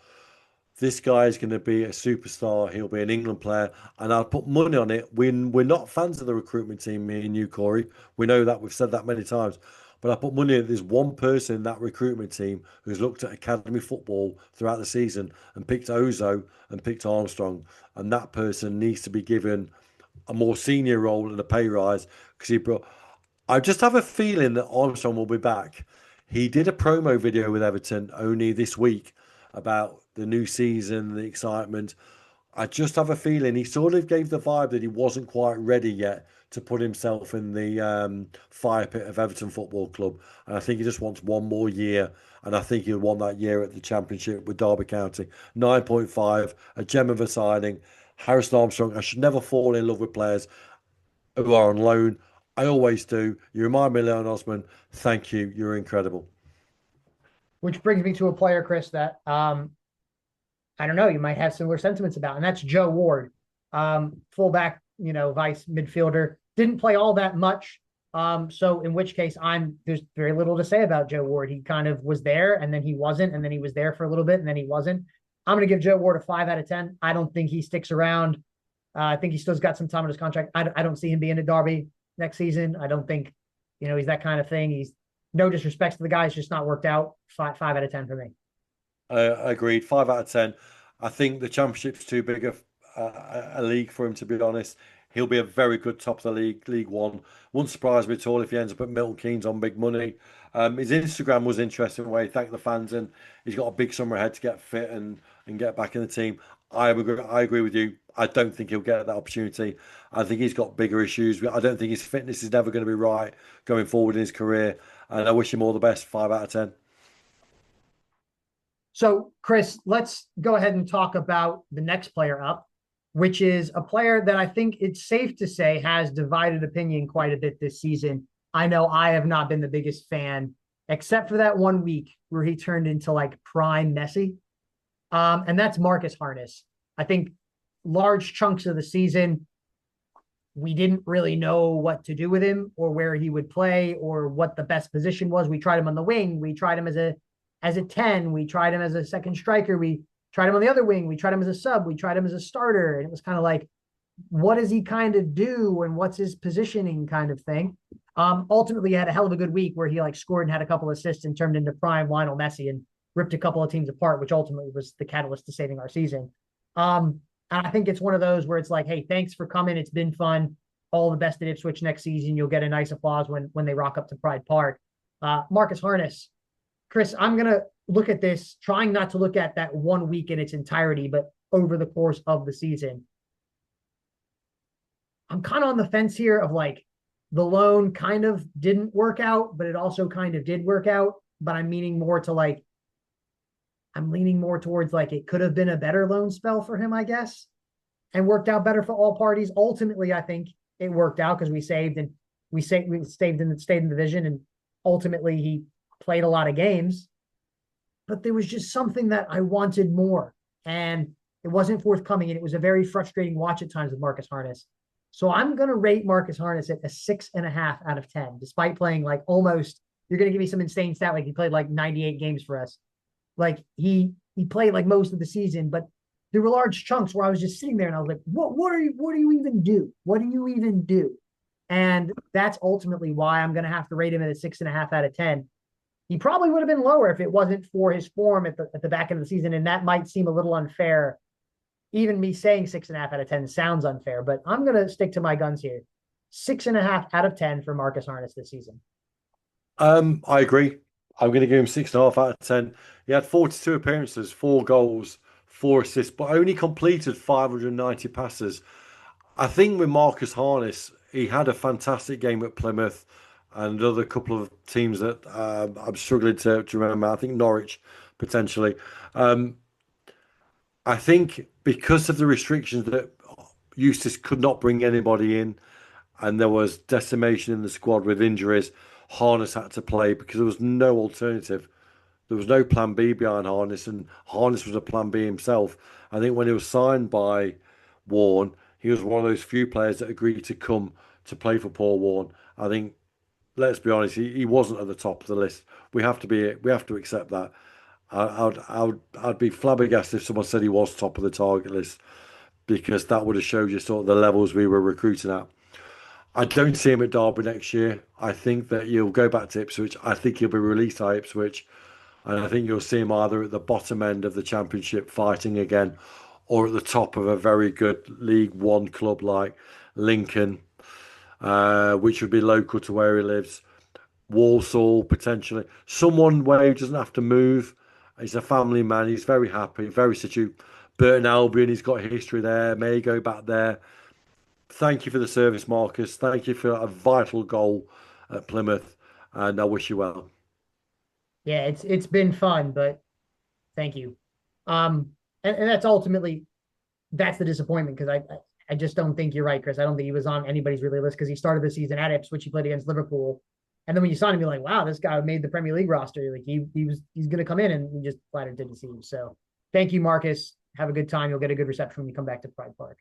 Speaker 2: This guy is going to be a superstar. He'll be an England player, and I'll put money on it. We're not fans of the recruitment team, me and you, Corey. We know that. We've said that many times. But I put money on there's one person in that recruitment team who's looked at academy football throughout the season and picked Ozo and picked Armstrong. And that person needs to be given a more senior role and a pay rise because he brought. I just have a feeling that Armstrong will be back. He did a promo video with Everton only this week about the new season, the excitement. I just have a feeling he sort of gave the vibe that he wasn't quite ready yet to put himself in the fire pit of Everton Football Club. And I think he just wants one more year. And I think he'll want that year at the Championship with Derby County. 9.5, a gem of a signing. Harrison Armstrong, I should never fall in love with players who are on loan. I always do. You remind me, Leon Osborn. Thank you. You're incredible.
Speaker 1: Which brings me to a player, Chris, that I don't know, you might have similar sentiments about, and that's Joe Ward. Fullback, vice midfielder. Didn't play all that much. So in which case there's very little to say about Joe Ward. He kind of was there and then he wasn't, and then he was there for a little bit and then he wasn't. I'm going to give Joe Ward a 5 out of 10. I don't think he sticks around. I think he still's got some time on his contract. I don't see him being at Derby next season. I don't think, he's that kind of thing. He's no disrespect to the guy. It's just not worked out. 5 out of 10 for me.
Speaker 2: Agreed. 5 out of 10. I think the Championship's too big a league for him, to be honest. He'll be a very good top of the league, League One. Wouldn't surprise me at all if he ends up at Milton Keynes on big money. His Instagram was interesting where he thanked the fans and he's got a big summer ahead to get fit and get back in the team. I agree with you. I don't think he'll get that opportunity. I think he's got bigger issues. I don't think his fitness is never going to be right going forward in his career. And I wish him all the best. 5 out of 10.
Speaker 1: So, Chris, let's go ahead and talk about the next player up, which is a player that I think it's safe to say has divided opinion quite a bit this season. I know I have not been the biggest fan, except for that 1 week where he turned into like prime Messi. And that's Marcus Harness. I think large chunks of the season, we didn't really know what to do with him or where he would play or what the best position was. We tried him on the wing. We tried him as a 10. We tried him as a second striker. We tried him on the other wing. We tried him as a sub. We tried him as a starter. And it was kind of like, what does he kind of do? And what's his positioning kind of thing? Ultimately, he had a hell of a good week where he scored and had a couple assists and turned into prime Lionel Messi and ripped a couple of teams apart, which ultimately was the catalyst to saving our season. And I think it's one of those where it's like, hey, thanks for coming. It's been fun. All the best at Ipswich next season. You'll get a nice applause when they rock up to Pride Park. Marcus Harness. Chris, I'm going to look at this, trying not to look at that 1 week in its entirety, but over the course of the season. I'm kind of on the fence here of the loan kind of didn't work out, but it also kind of did work out. But I'm leaning more towards it could have been a better loan spell for him, I guess, and worked out better for all parties. Ultimately, I think it worked out because we stayed in the division, and ultimately he played a lot of games. But there was just something that I wanted more, and it wasn't forthcoming, and it was a very frustrating watch at times with Marcus Harness. So I'm going to rate Marcus Harness at a 6.5 out of 10, despite playing almost, you're going to give me some insane stat, he played 98 games for us. He played most of the season, but there were large chunks where I was just sitting there and I was like, what do you even do? What do you even do? And that's ultimately why I'm going to have to rate him at a 6.5 out of 10. He probably would have been lower if it wasn't for his form at the back end of the season. And that might seem a little unfair. Even me saying 6.5 out of 10 sounds unfair, but I'm going to stick to my guns here. 6.5 out of 10 for Marcus Harness this season.
Speaker 2: I agree. I'm going to give him 6.5 out of 10. He had 42 appearances, 4 goals, 4 assists, but only completed 590 passes. I think with Marcus Harness, he had a fantastic game at Plymouth and another couple of teams that I'm struggling to remember. I think Norwich potentially. Um, I think because of the restrictions that Eustace could not bring anybody in, and there was decimation in the squad with injuries, Harness had to play because there was no alternative. There was no plan B behind Harness, and Harness was a plan B himself. I think when he was signed by Warne, he was one of those few players that agreed to come to play for Paul Warne. I think, let's be honest, he wasn't at the top of the list. We have to accept that. I'd be flabbergasted if someone said he was top of the target list because that would have showed you sort of the levels we were recruiting at. I don't see him at Derby next year. I think that he'll go back to Ipswich. I think he'll be released by Ipswich. And I think you'll see him either at the bottom end of the Championship fighting again or at the top of a very good League One club like Lincoln, which would be local to where he lives. Walsall, potentially. Someone where he doesn't have to move. He's a family man. He's very happy, very situated. Burton Albion, he's got history there. May go back there. Thank you for the service, Marcus. Thank you for a vital goal at Plymouth. And I wish you well.
Speaker 1: Yeah, it's been fun, but thank you. And that's ultimately that's the disappointment because I just don't think you're right, Chris. I don't think he was on anybody's really list because he started the season at Ipswich. He played against Liverpool, and then when you saw him, you're like, wow, this guy made the Premier League roster. Like he's going to come in, and we just flat out didn't see him. So thank you, Marcus. Have a good time. You'll get a good reception when you come back to Pride Park.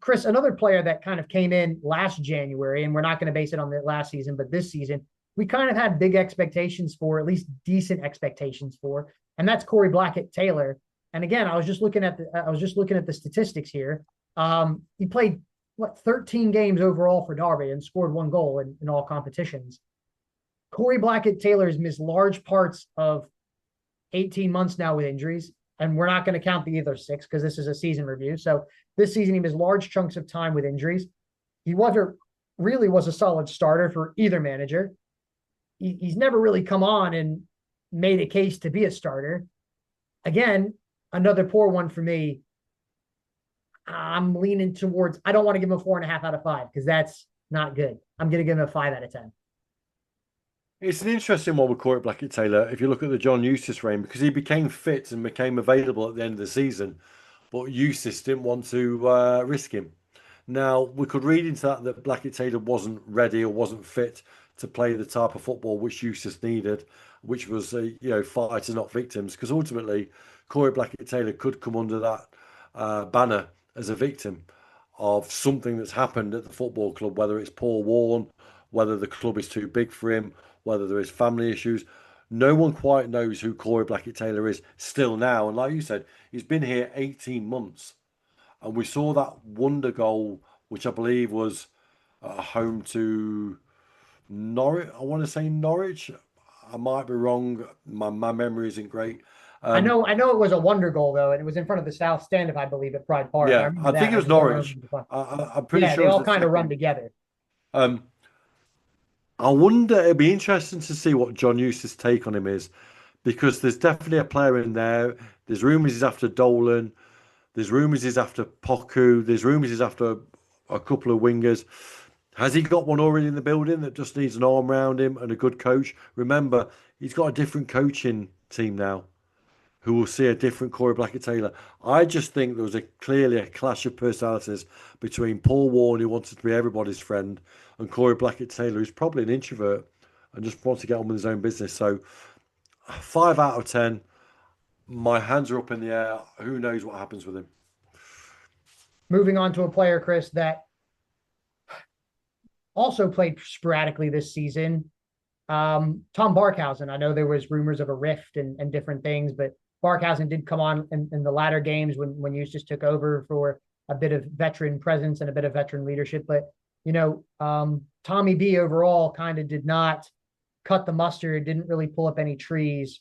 Speaker 1: Chris, another player that kind of came in last January, and we're not going to base it on the last season, but this season, we kind of had big expectations for, at least decent expectations for, and that's Corey Blackett Taylor. And again, I was just looking at the statistics here. He played 13 games overall for Derby and scored 1 goal in all competitions. Corey Blackett Taylor has missed large parts of 18 months now with injuries, and we're not going to count the other 6 because this is a season review. So this season he missed large chunks of time with injuries. He really was a solid starter for either manager. He's never really come on and made a case to be a starter. Again, another poor one for me. I'm leaning towards, I don't want to give him a 4.5 out of 5 because that's not good. I'm going to give him a 5 out of 10.
Speaker 2: It's an interesting one with Corey Blackett Taylor. If you look at the John Eustace reign, because he became fit and became available at the end of the season, but Eustace didn't want to risk him. Now, we could read into that Blackett Taylor wasn't ready or wasn't fit to play the type of football which Eustace needed, which was, fighters, not victims. Because ultimately, Corey Blackett Taylor could come under that banner as a victim of something that's happened at the football club, whether it's Paul Warne, whether the club is too big for him, whether there is family issues. No one quite knows who Corey Blackett Taylor is still now. And like you said, he's been here 18 months. And we saw that wonder goal, which I believe was home to Norwich. I want to say Norwich. I might be wrong. My memory isn't great.
Speaker 1: I know it was a wonder goal though, and it was in front of the South Stand, if I believe, at Pride Park. I
Speaker 2: Yeah,
Speaker 1: remember
Speaker 2: I
Speaker 1: that.
Speaker 2: think it was Norwich. I'm pretty
Speaker 1: Yeah,
Speaker 2: sure
Speaker 1: they
Speaker 2: it was
Speaker 1: all
Speaker 2: the
Speaker 1: kind of run
Speaker 2: second.
Speaker 1: together.
Speaker 2: Um, I wonder, it'd be interesting to see what John Eustace's take on him is, because there's definitely a player in there. There's rumours he's after Dolan. There's rumours he's after Poku. There's rumours he's after a couple of wingers. Has he got one already in the building that just needs an arm around him and a good coach? Remember, he's got a different coaching team now who will see a different Corey Blackett Taylor. I just think there was clearly a clash of personalities between Paul Warne, who wanted to be everybody's friend, and Corey Blackett Taylor, who's probably an introvert and just wants to get on with his own business. So 5 out of 10. My hands are up in the air. Who knows what happens with him?
Speaker 1: Moving on to a player, Chris, that also played sporadically this season. Tom Barkousen. I know there was rumors of a rift and different things, but Barkousen did come on in the latter games when Eustace took over for a bit of veteran presence and a bit of veteran leadership. But Tommy B overall kind of did not cut the mustard, didn't really pull up any trees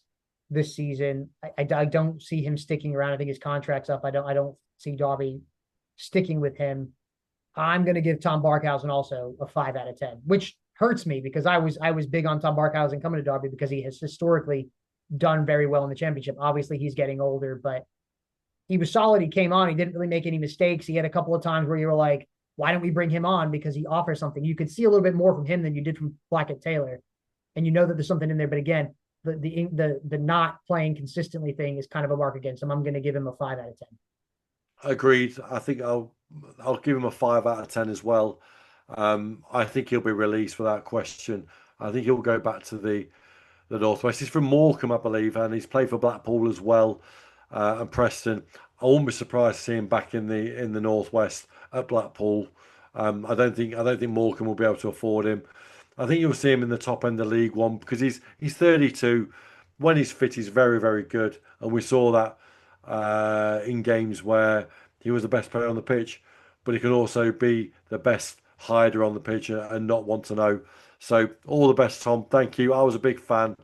Speaker 1: this season. I don't see him sticking around. I think his contract's up. I don't see Derby sticking with him. I'm going to give Tom Barkousen also a 5 out of 10, which hurts me because I was big on Tom Barkousen coming to Derby because he has historically done very well in the championship. Obviously, he's getting older, but he was solid. He came on. He didn't really make any mistakes. He had a couple of times where you were like, why don't we bring him on? Because he offers something. You could see a little bit more from him than you did from Blackett Taylor. And you know that there's something in there. But again, the not playing consistently thing is kind of a mark against him. I'm going to give him a 5 out of 10.
Speaker 2: Agreed. I think I'll give him a 5 out of 10 as well. I think he'll be released without question. I think he'll go back to the Northwest. He's from Morecambe, I believe, and he's played for Blackpool as well, and Preston. I won't be surprised to see him back in the Northwest at Blackpool. I don't think Morecambe will be able to afford him. I think you'll see him in the top end of League One because he's 32. When he's fit, he's very, very good, and we saw that in games where he was the best player on the pitch, but he can also be the best hider on the pitch and not want to know. So all the best, Tom. Thank you. I was a big fan.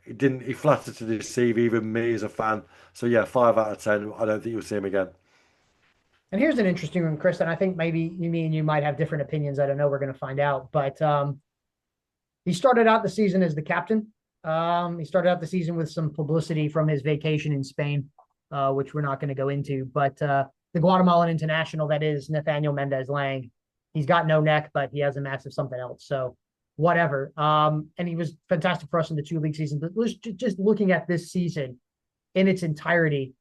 Speaker 2: He flattered to deceive even me as a fan. So yeah, 5 out of 10. I don't think you'll see him again.
Speaker 1: And here's an interesting one, Chris, and I think maybe me and you might have different opinions. I don't know. We're going to find out. But he started out the season as the captain. He started out the season with some publicity from his vacation in Spain, which we're not going to go into. But the Guatemalan international, that is Nathaniel Mendes Lang, he's got no neck, but he has a massive something else. So whatever. And he was fantastic for us in the 2 league season. But just looking at this season in its entirety,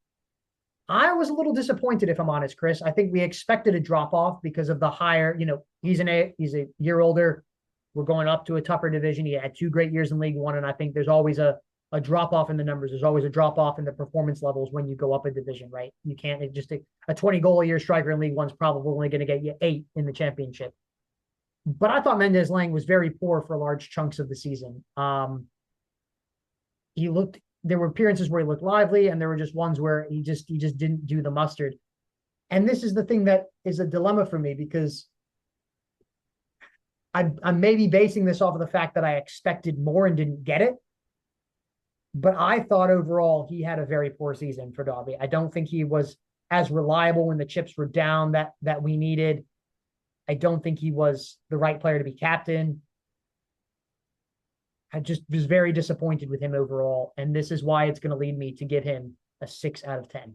Speaker 1: I was a little disappointed, if I'm honest, Chris. I think we expected a drop off because of the higher, he's a year older. We're going up to a tougher division. He had 2 great years in League One, and I think there's always a drop off in the numbers. There's always a drop off in the performance levels when you go up a division, right? You can't just a 20 goal a year striker in League One's probably only going to get you 8 in the championship. But I thought Mendes Lang was very poor for large chunks of the season. There were appearances where he looked lively, and there were just ones where he just didn't do the mustard. And this is the thing that is a dilemma for me because I'm maybe basing this off of the fact that I expected more and didn't get it. But I thought overall he had a very poor season for Derby. I don't think he was as reliable when the chips were down that we needed. I don't think he was the right player to be captain. I just was very disappointed with him overall. And this is why it's going to lead me to give him a 6 out of 10.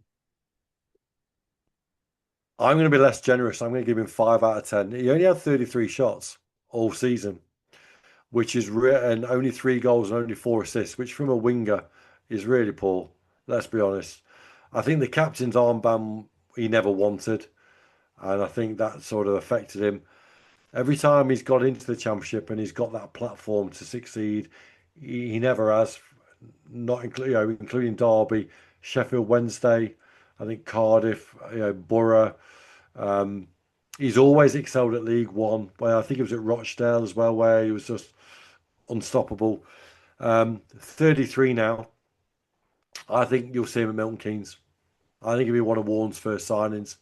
Speaker 2: I'm going to be less generous. I'm going to give him 5 out of 10. He only had 33 shots all season, which is and only 3 goals and only 4 assists, which from a winger is really poor. Let's be honest. I think the captain's armband he never wanted, and I think that sort of affected him. Every time he's got into the championship and he's got that platform to succeed, he never has. Not including Derby, Sheffield Wednesday, I think Cardiff, Borough. He's always excelled at League One. Well, I think it was at Rochdale as well, where he was just unstoppable. 33 now. I think you'll see him at Milton Keynes. I think he'll be one of Warren's first signings.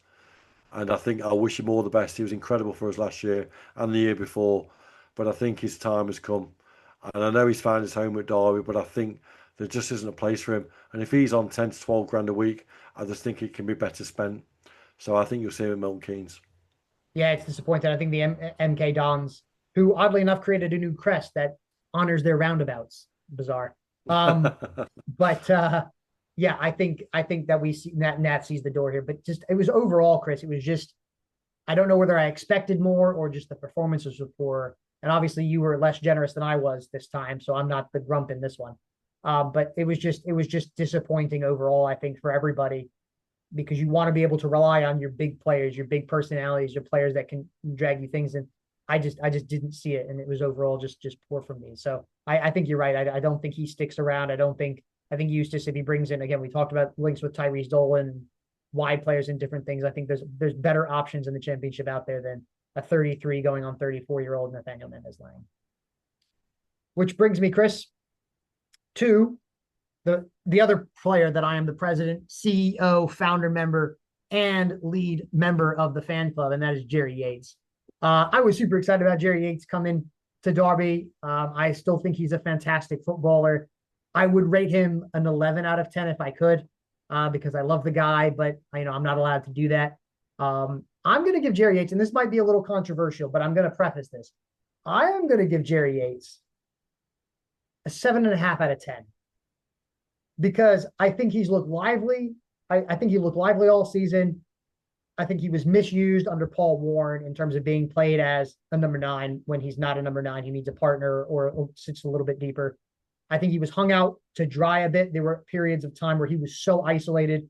Speaker 2: And I think I wish him all the best. He was incredible for us last year and the year before. But I think his time has come. And I know he's found his home at Derby, but I think there just isn't a place for him. And if he's on 10 to 12 grand a week, I just think it can be better spent. So I think you'll see him at Milton Keynes.
Speaker 1: Yeah, it's disappointing. I think the MK Dons, who oddly enough created a new crest that honors their roundabouts. Bizarre. But yeah, I think that we see Nat sees the door here. But just it was overall, Chris, it was just I don't know whether I expected more or just the performances were poor. And obviously you were less generous than I was this time, so I'm not the grump in this one. But it was just disappointing overall, I think, for everybody, because you want to be able to rely on your big players, your big personalities, your players that can drag you things. And I just didn't see it. And it was overall just poor for me. So I think you're right. I don't think he sticks around. I think Eustace, if he brings in, again, we talked about links with Tyrese Dolan, wide players and different things. I think there's better options in the championship out there than a 33 going on 34-year-old Nathaniel Mendes Lang. Which brings me, Chris, to the other player that I am the president, CEO, founder member, and lead member of the fan club, and that is Jerry Yates. I was super excited about Jerry Yates coming to Derby. I still think he's a fantastic footballer. I would rate him an 11 out of 10 if I could, because I love the guy, but I'm not allowed to do that. I'm going to give Jerry Yates, and this might be a little controversial, but I'm going to preface this. I am going to give Jerry Yates a 7.5 out of 10 because I think he's looked lively. I think he looked lively all season. I think he was misused under Paul Warren in terms of being played as a number 9 when he's not a number 9. He needs a partner or sits a little bit deeper. I think he was hung out to dry a bit. There were periods of time where he was so isolated.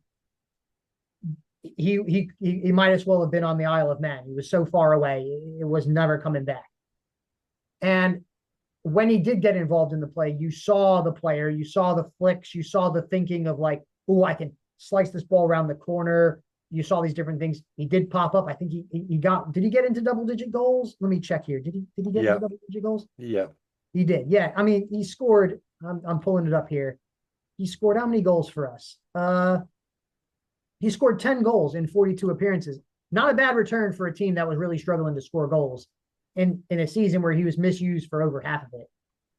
Speaker 1: He might as well have been on the Isle of Man. He was so far away. It was never coming back. And when he did get involved in the play, you saw the player, you saw the flicks, you saw the thinking of like, oh, I can slice this ball around the corner. You saw these different things. He did pop up. I think he got. Did he get into double-digit goals? Let me check here. Did he get into double-digit goals?
Speaker 2: Yeah.
Speaker 1: He did. Yeah. I mean, he scored. I'm pulling it up here. He scored how many goals for us? He scored 10 goals in 42 appearances. Not a bad return for a team that was really struggling to score goals in a season where he was misused for over half of it.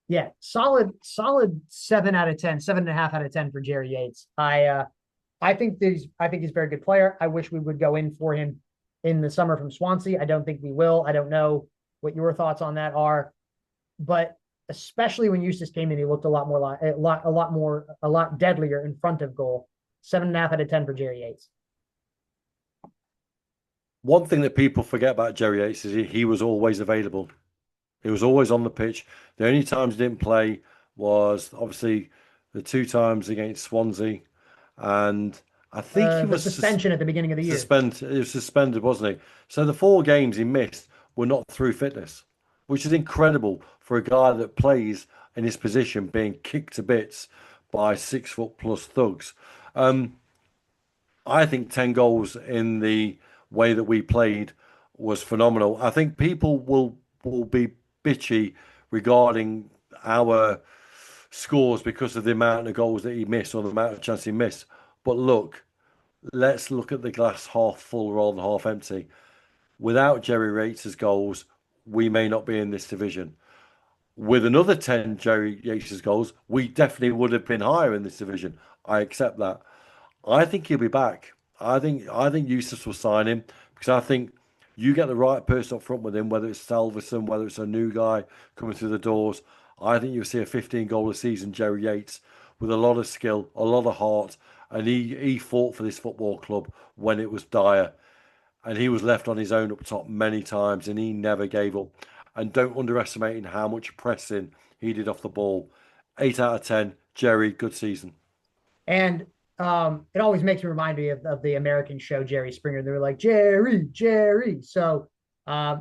Speaker 1: Yeah, solid 7 out of 10, 7.5 out of 10 for Jerry Yates. I think he's a very good player. I wish we would go in for him in the summer from Swansea. I don't think we will. I don't know what your thoughts on that are, but especially when Eustace came in, he looked a lot deadlier in front of goal. 7.5 out of 10 for Jerry Yates.
Speaker 2: One thing that people forget about Jerry Yates is he was always available. He was always on the pitch. The only times he didn't play was obviously the 2 times against Swansea, and I think he was
Speaker 1: suspension at the beginning of the year.
Speaker 2: He was suspended, wasn't he? So the 4 games he missed were not through fitness, which is incredible for a guy that plays in his position, being kicked to bits by 6-foot+ thugs. I think 10 goals in the way that we played was phenomenal. I think people will be bitchy regarding our scores because of the amount of goals that he missed or the amount of chances he missed. But look, let's look at the glass half full rather than half empty. Without Jerry Yates' goals, we may not be in this division. With another 10 Jerry Yates' goals, we definitely would have been higher in this division. I accept that. I think he'll be back. I think Eustace will sign him because I think you get the right person up front with him, whether it's Salverson, whether it's a new guy coming through the doors. I think you'll see a 15-goal a season Jerry Yates with a lot of skill, a lot of heart, and he fought for this football club when it was dire. And he was left on his own up top many times, and he never gave up. And don't underestimate how much pressing he did off the ball. 8 out of 10, Jerry, good season.
Speaker 1: And it always makes me remind me of the American show Jerry Springer. They were like, Jerry. So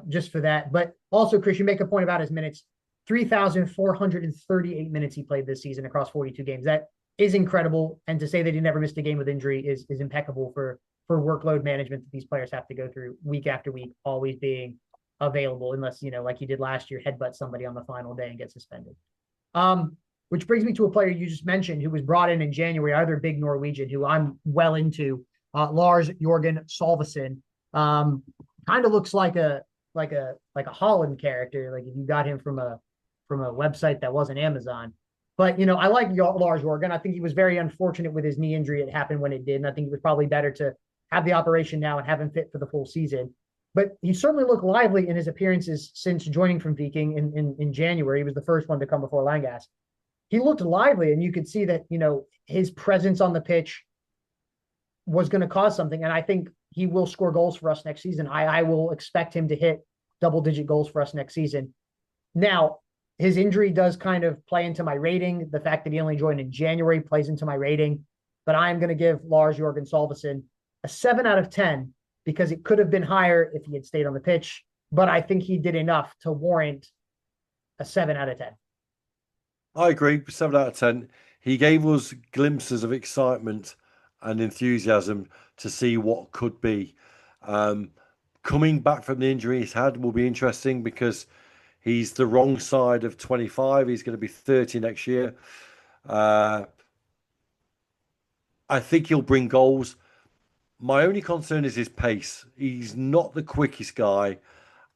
Speaker 1: just for that. But also, Chris, you make a point about his minutes. 3,438 minutes he played this season across 42 games. That is incredible. And to say that he never missed a game with injury is impeccable for workload management that these players have to go through week after week, always being available, unless, like he did last year, headbutt somebody on the final day and get suspended. Which brings me to a player you just mentioned who was brought in January, either big Norwegian, who I'm well into, Lars Jorgensen. Kind of looks like a Holland character, like if you got him from a website that wasn't Amazon. But I like Lars Jorgen. I think he was very unfortunate with his knee injury. It happened when it did, and I think it was probably better to have the operation now and have him fit for the full season. But he certainly looked lively in his appearances since joining from Viking in January. He was the first one to come before Langos. He looked lively, and you could see that, his presence on the pitch was going to cause something. And I think he will score goals for us next season. I will expect him to hit double-digit goals for us next season. Now, his injury does kind of play into my rating. The fact that he only joined in January plays into my rating. But I'm going to give Lars Jorgensen a 7 out of 10 because it could have been higher if he had stayed on the pitch. But I think he did enough to warrant a 7 out of 10.
Speaker 2: I agree, 7 out of 10. He gave us glimpses of excitement and enthusiasm to see what could be. Coming back from the injury he's had will be interesting because he's the wrong side of 25. He's going to be 30 next year. I think he'll bring goals. My only concern is his pace. He's not the quickest guy.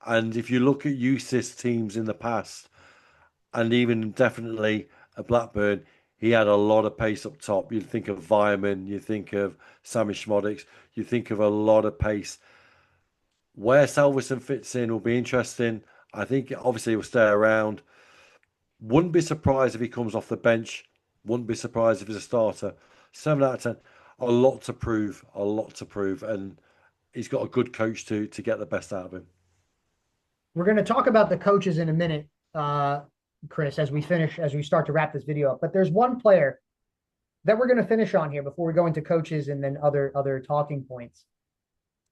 Speaker 2: And if you look at Eustace teams in the past, and even definitely at Blackburn, he had a lot of pace up top. You think of Weierman, you think of Sammy Schmodics, you think of a lot of pace. Where Salverson fits in will be interesting. I think obviously he'll stay around. Wouldn't be surprised if he comes off the bench. Wouldn't be surprised if he's a starter. 7 out of 10. A lot to prove. A lot to prove. And he's got a good coach to get the best out of him.
Speaker 1: We're going to talk about the coaches in a minute, Chris, as we start to wrap this video up. But there's one player that we're going to finish on here before we go into coaches and then other talking points.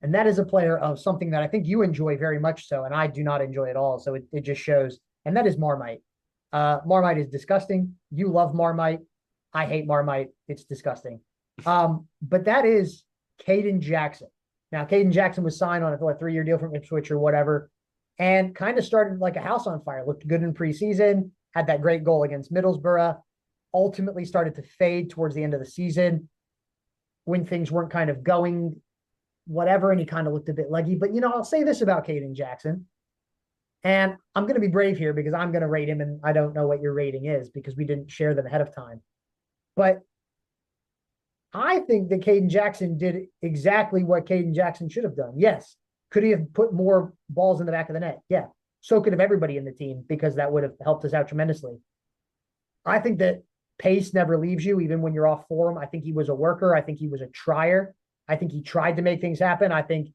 Speaker 1: And that is a player of something that I think you enjoy very much so, and I do not enjoy at all. So it just shows. And that is Marmite. Marmite is disgusting. You love Marmite. I hate Marmite. It's disgusting. But that is Kaden Jackson. Now, Kaden Jackson was signed on a 3-year deal from Ipswich or whatever, and kind of started like a house on fire. Looked good in preseason, had that great goal against Middlesbrough, ultimately started to fade towards the end of the season when things weren't kind of going whatever, and he kind of looked a bit leggy. But, I'll say this about Kaden Jackson, and I'm going to be brave here because I'm going to rate him, and I don't know what your rating is because we didn't share them ahead of time. But I think that Kaden Jackson did exactly what Kaden Jackson should have done. Yes. Could he have put more balls in the back of the net? Yeah. So could have everybody in the team because that would have helped us out tremendously. I think that pace never leaves you, even when you're off form. I think he was a worker. I think he was a trier. I think he tried to make things happen. I think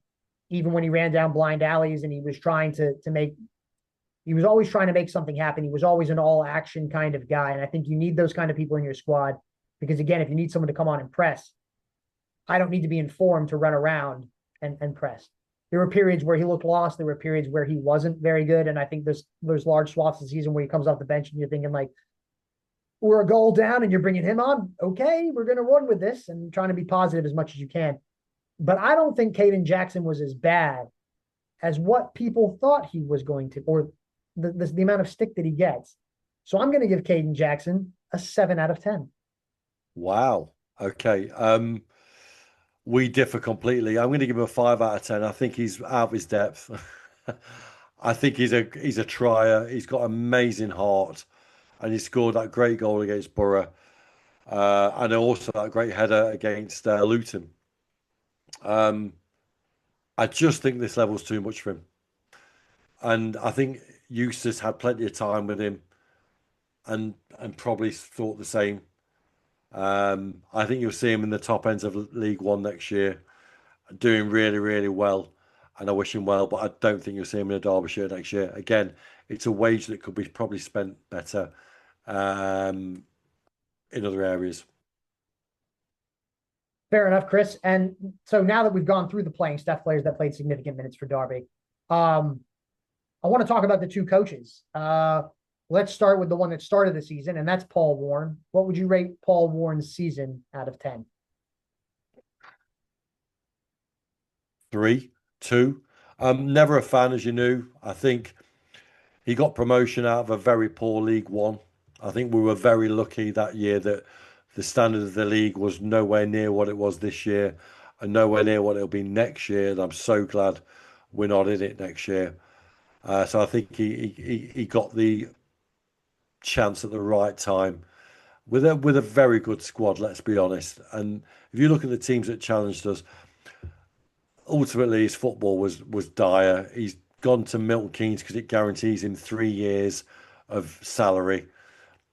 Speaker 1: even when he ran down blind alleys and he was trying to make, he was always trying to make something happen. He was always an all action kind of guy. And I think you need those kind of people in your squad because, again, if you need someone to come on and press, I don't need to be informed to run around and press. There were periods where he looked lost. There were periods where he wasn't very good. And I think there's large swaths of the season where he comes off the bench and you're thinking like, we're a goal down and you're bringing him on. Okay, we're going to run with this and trying to be positive as much as you can. But I don't think Kaden Jackson was as bad as what people thought he was going to, or the amount of stick that he gets. So I'm going to give Kaden Jackson a 7 out of 10.
Speaker 2: Wow. Okay. We differ completely. I'm going to give him a 5 out of 10. I think he's out of his depth. I think he's a trier. He's got amazing heart, and he scored that great goal against Borough, and also that great header against Luton. I just think this level's too much for him, and I think Eustace had plenty of time with him, and probably thought the same. I think you'll see him in the top ends of League One next year, doing really, really well. And I wish him well, but I don't think you'll see him in a Derbyshire next year. Again, it's a wage that could be probably spent better in other areas.
Speaker 1: Fair enough, Chris. And so now that we've gone through the playing staff players that played significant minutes for Derby, I want to talk about the two coaches. Let's start with the one that started the season, and that's Paul Warne. What would you rate Paul Warne's season out of 10?
Speaker 2: 3, 2. Never a fan, as you knew. I think he got promotion out of a very poor League One. I think we were very lucky that year that the standard of the league was nowhere near what it was this year and nowhere near what it'll be next year. And I'm so glad we're not in it next year. So I think he got the chance at the right time with a very good squad, let's be honest. And if you look at the teams that challenged us, ultimately his football was dire. He's gone to Milton Keynes because it guarantees him 3 years of salary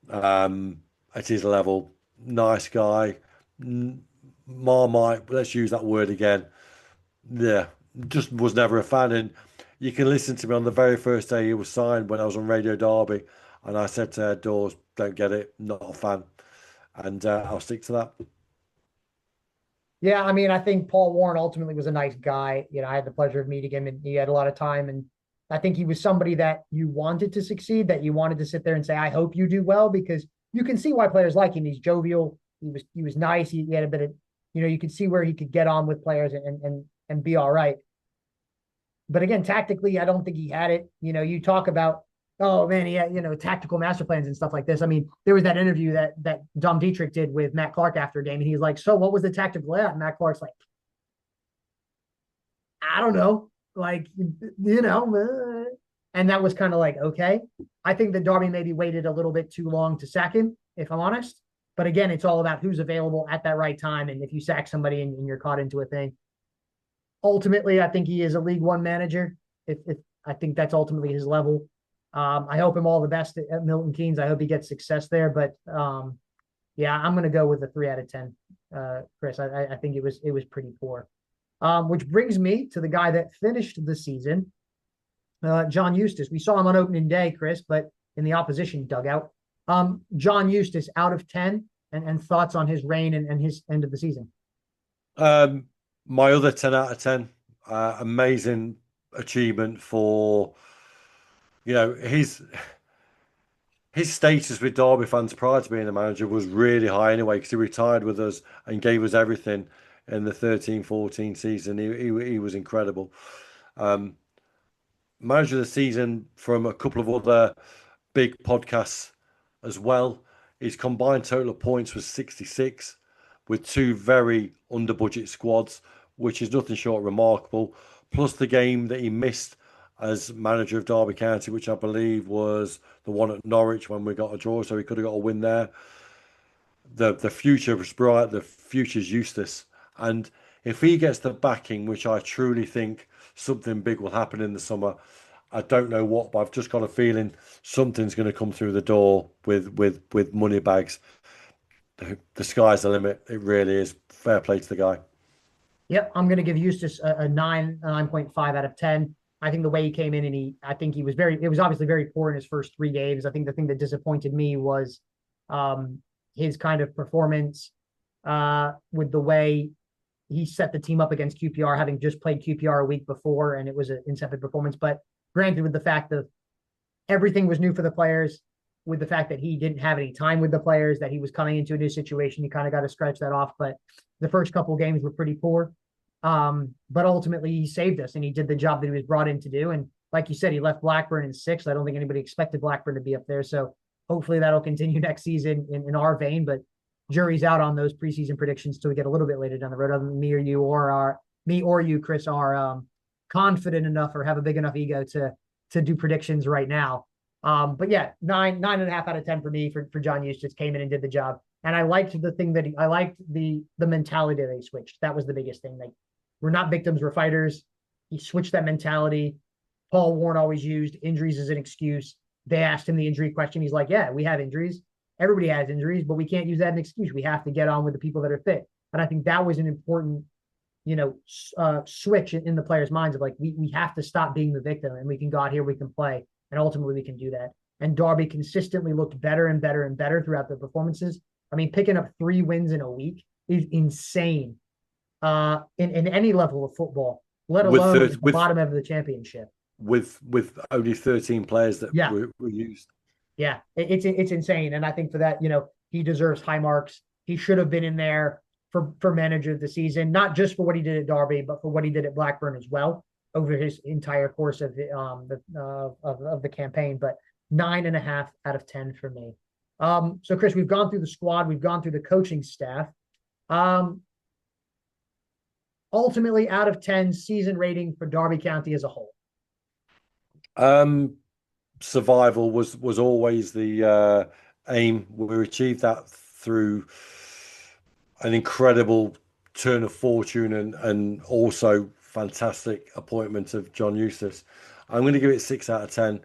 Speaker 2: at his level. Nice guy. Marmite, let's use that word again. Yeah, just was never a fan. And you can listen to me on the very first day he was signed when I was on Radio Derby, and I said to Ed Dawes, don't get it, not a fan. And I'll stick to that.
Speaker 1: Yeah, I mean, I think Paul Warne ultimately was a nice guy. I had the pleasure of meeting him, and he had a lot of time. And I think he was somebody that you wanted to succeed, that you wanted to sit there and say, I hope you do well, because you can see why players like him. He's jovial. He was nice. He had a bit of, you could see where he could get on with players and be all right. But again, tactically, I don't think he had it. You talk about, oh man, he had, tactical master plans and stuff like this. I mean, there was that interview that Dom Dietrich did with Matt Clark after a game, and he's like, so what was the tactical layout? And Matt Clark's like, I don't know. Like, and that was kind of like, okay. I think that Derby maybe waited a little bit too long to sack him, if I'm honest. But again, it's all about who's available at that right time. And if you sack somebody and you're caught into a thing, ultimately, I think he is a League One manager. If I think that's ultimately his level. I hope him all the best at Milton Keynes. I hope he gets success there. But yeah, I'm going to go with a 3 out of 10, Chris. I think it was pretty poor. Which brings me to the guy that finished the season, John Eustace. We saw him on opening day, Chris, but in the opposition dugout. John Eustace out of 10, and thoughts on his reign and his end of the season.
Speaker 2: My other 10 out of 10. Amazing achievement for, his status with Derby fans prior to being a manager was really high anyway, because he retired with us and gave us everything in the 13-14 season. He was incredible. Manager of the season from a couple of other big podcasts as well. His combined total of points was 66, with 2 very under budget squads, which is nothing short of remarkable. Plus the game that he missed as manager of Derby County, which I believe was the one at Norwich when we got a draw, so he could have got a win there. The future was bright. The future's Eustace, and if he gets the backing, which I truly think something big will happen in the summer. I don't know what, but I've just got a feeling something's going to come through the door with money bags. The sky's the limit. It really is. Fair play to the guy.
Speaker 1: Yep, I'm going to give Eustace a 9.5 out of 10. I think the way he came in, and I think he was it was obviously very poor in his first 3 games. I think the thing that disappointed me was his kind of performance with the way he set the team up against QPR, having just played QPR a week before, and it was an insipid performance. But granted, with the fact that everything was new for the players, with the fact that he didn't have any time with the players, that he was coming into a new situation, you kind of got to scratch that off. But the first couple of games were pretty poor. But ultimately, he saved us, and he did the job that he was brought in to do. And like you said, he left Blackburn in 6th. I don't think anybody expected Blackburn to be up there. So hopefully that'll continue next season in our vein. But jury's out on those preseason predictions till we get a little bit later down the road. Other than me or you, Chris, are confident enough or have a big enough ego to do predictions right now. But yeah, 9.5 out of 10 for me for John Eustace. Came in and did the job. And I liked the thing that I liked the mentality they switched. That was the biggest thing. Like, we're not victims, we're fighters. He switched that mentality. Paul Warren always used injuries as an excuse. They asked him the injury question. He's like, yeah, we have injuries. Everybody has injuries, but we can't use that as an excuse. We have to get on with the people that are fit. And I think that was an important, switch in the players' minds of like, we have to stop being the victim, and we can go out here, we can play, and ultimately we can do that. And Derby consistently looked better and better and better throughout the performances. I mean, picking up 3 wins in a week is insane in any level of football, let alone at the bottom of the championship.
Speaker 2: With only 13 players that were used.
Speaker 1: Yeah, it's insane. And I think for that, he deserves high marks. He should have been in there for manager of the season, not just for what he did at Derby, but for what he did at Blackburn as well over his entire course of the campaign. But 9.5 out of 10 for me. So Chris, we've gone through the squad, we've gone through the coaching staff. Ultimately, out of 10, season rating for Derby County as a whole.
Speaker 2: Survival was always the aim. We achieved that through an incredible turn of fortune and also fantastic appointment of John Eustace. I'm going to give it 6 out of 10.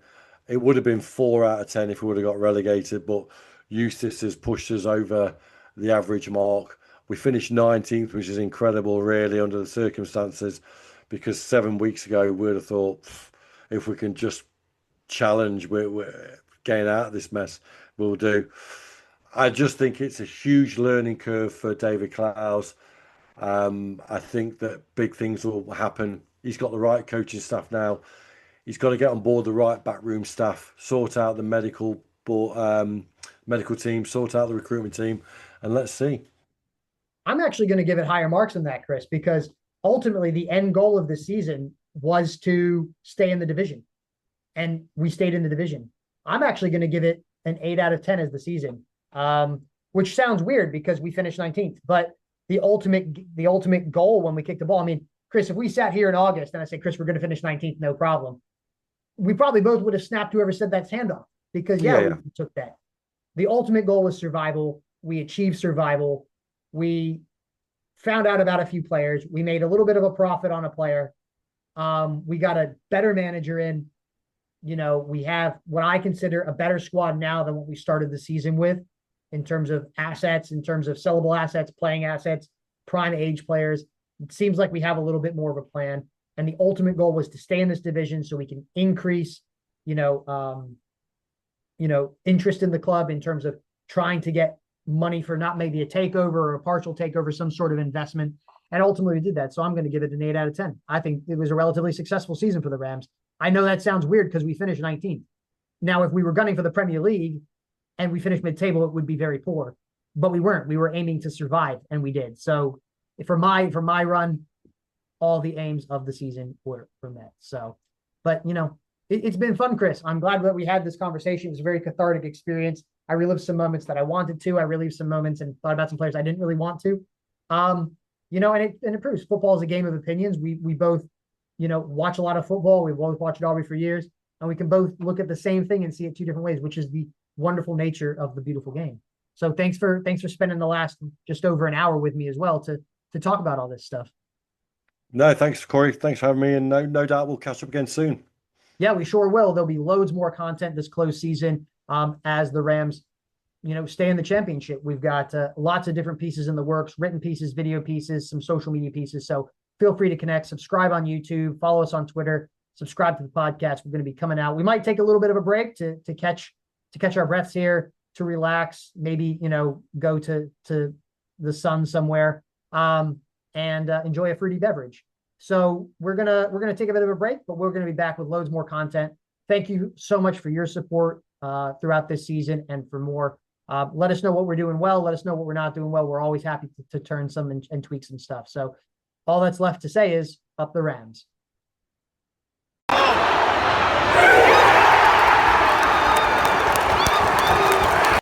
Speaker 2: It would have been 4 out of 10 if we would have got relegated, but Eustace has pushed us over the average mark. We finished 19th, which is incredible, really, under the circumstances, because 7 weeks ago, we would have thought, if we can just challenge, we're getting out of this mess, we'll do. I just think it's a huge learning curve for David Clowes. I think that big things will happen. He's got the right coaching staff now. He's got to get on board the right backroom staff, sort out the medical team, sort out the recruitment team, and let's see.
Speaker 1: I'm actually going to give it higher marks than that, Chris, because ultimately the end goal of the season was to stay in the division, and we stayed in the division. I'm actually going to give it an 8 out of 10 as the season, which sounds weird because we finished 19th, but the ultimate goal when we kicked the ball. I mean, Chris, if we sat here in August and I say, Chris, we're going to finish 19th, no problem, we probably both would have snapped whoever said that's handoff, because we took that. The ultimate goal was survival. We achieved survival. We found out about a few players. We made a little bit of a profit on a player. We got a better manager in. We have what I consider a better squad now than what we started the season with in terms of assets, in terms of sellable assets, playing assets, prime age players. It seems like we have a little bit more of a plan. And the ultimate goal was to stay in this division so we can increase, interest in the club in terms of trying to get money for not maybe a takeover or a partial takeover, some sort of investment. And ultimately we did that. So I'm going to give it an 8 out of 10. I think it was a relatively successful season for the Rams. I know that sounds weird because we finished 19th. Now, if we were gunning for the Premier League and we finished mid-table, it would be very poor. But we weren't. We were aiming to survive, and we did. So for my run, all the aims of the season were met. So, but it's been fun, Chris. I'm glad that we had this conversation. It was a very cathartic experience. I relived some moments that I wanted to. I relived some moments and thought about some players I didn't really want to. And it proves football is a game of opinions. We both, watch a lot of football. We've both watched Derby for years, and we can both look at the same thing and see it two different ways, which is the wonderful nature of the beautiful game. So thanks for spending the last just over an hour with me as well to talk about all this stuff.
Speaker 2: No, thanks, Corey. Thanks for having me, and no doubt we'll catch up again soon.
Speaker 1: Yeah, we sure will. There'll be loads more content this close season as the Rams, stay in the championship. We've got lots of different pieces in the works, written pieces, video pieces, some social media pieces. So feel free to connect, subscribe on YouTube, follow us on Twitter, subscribe to the podcast. We're going to be coming out. We might take a little bit of a break to catch our breaths here, to relax, maybe, go to the sun somewhere and enjoy a fruity beverage. So we're gonna take a bit of a break, but we're gonna be back with loads more content. Thank you so much for your support throughout this season, and for more. Let us know what we're doing well. Let us know what we're not doing well. We're always happy to turn some and tweak some stuff. So all that's left to say is up the Rams.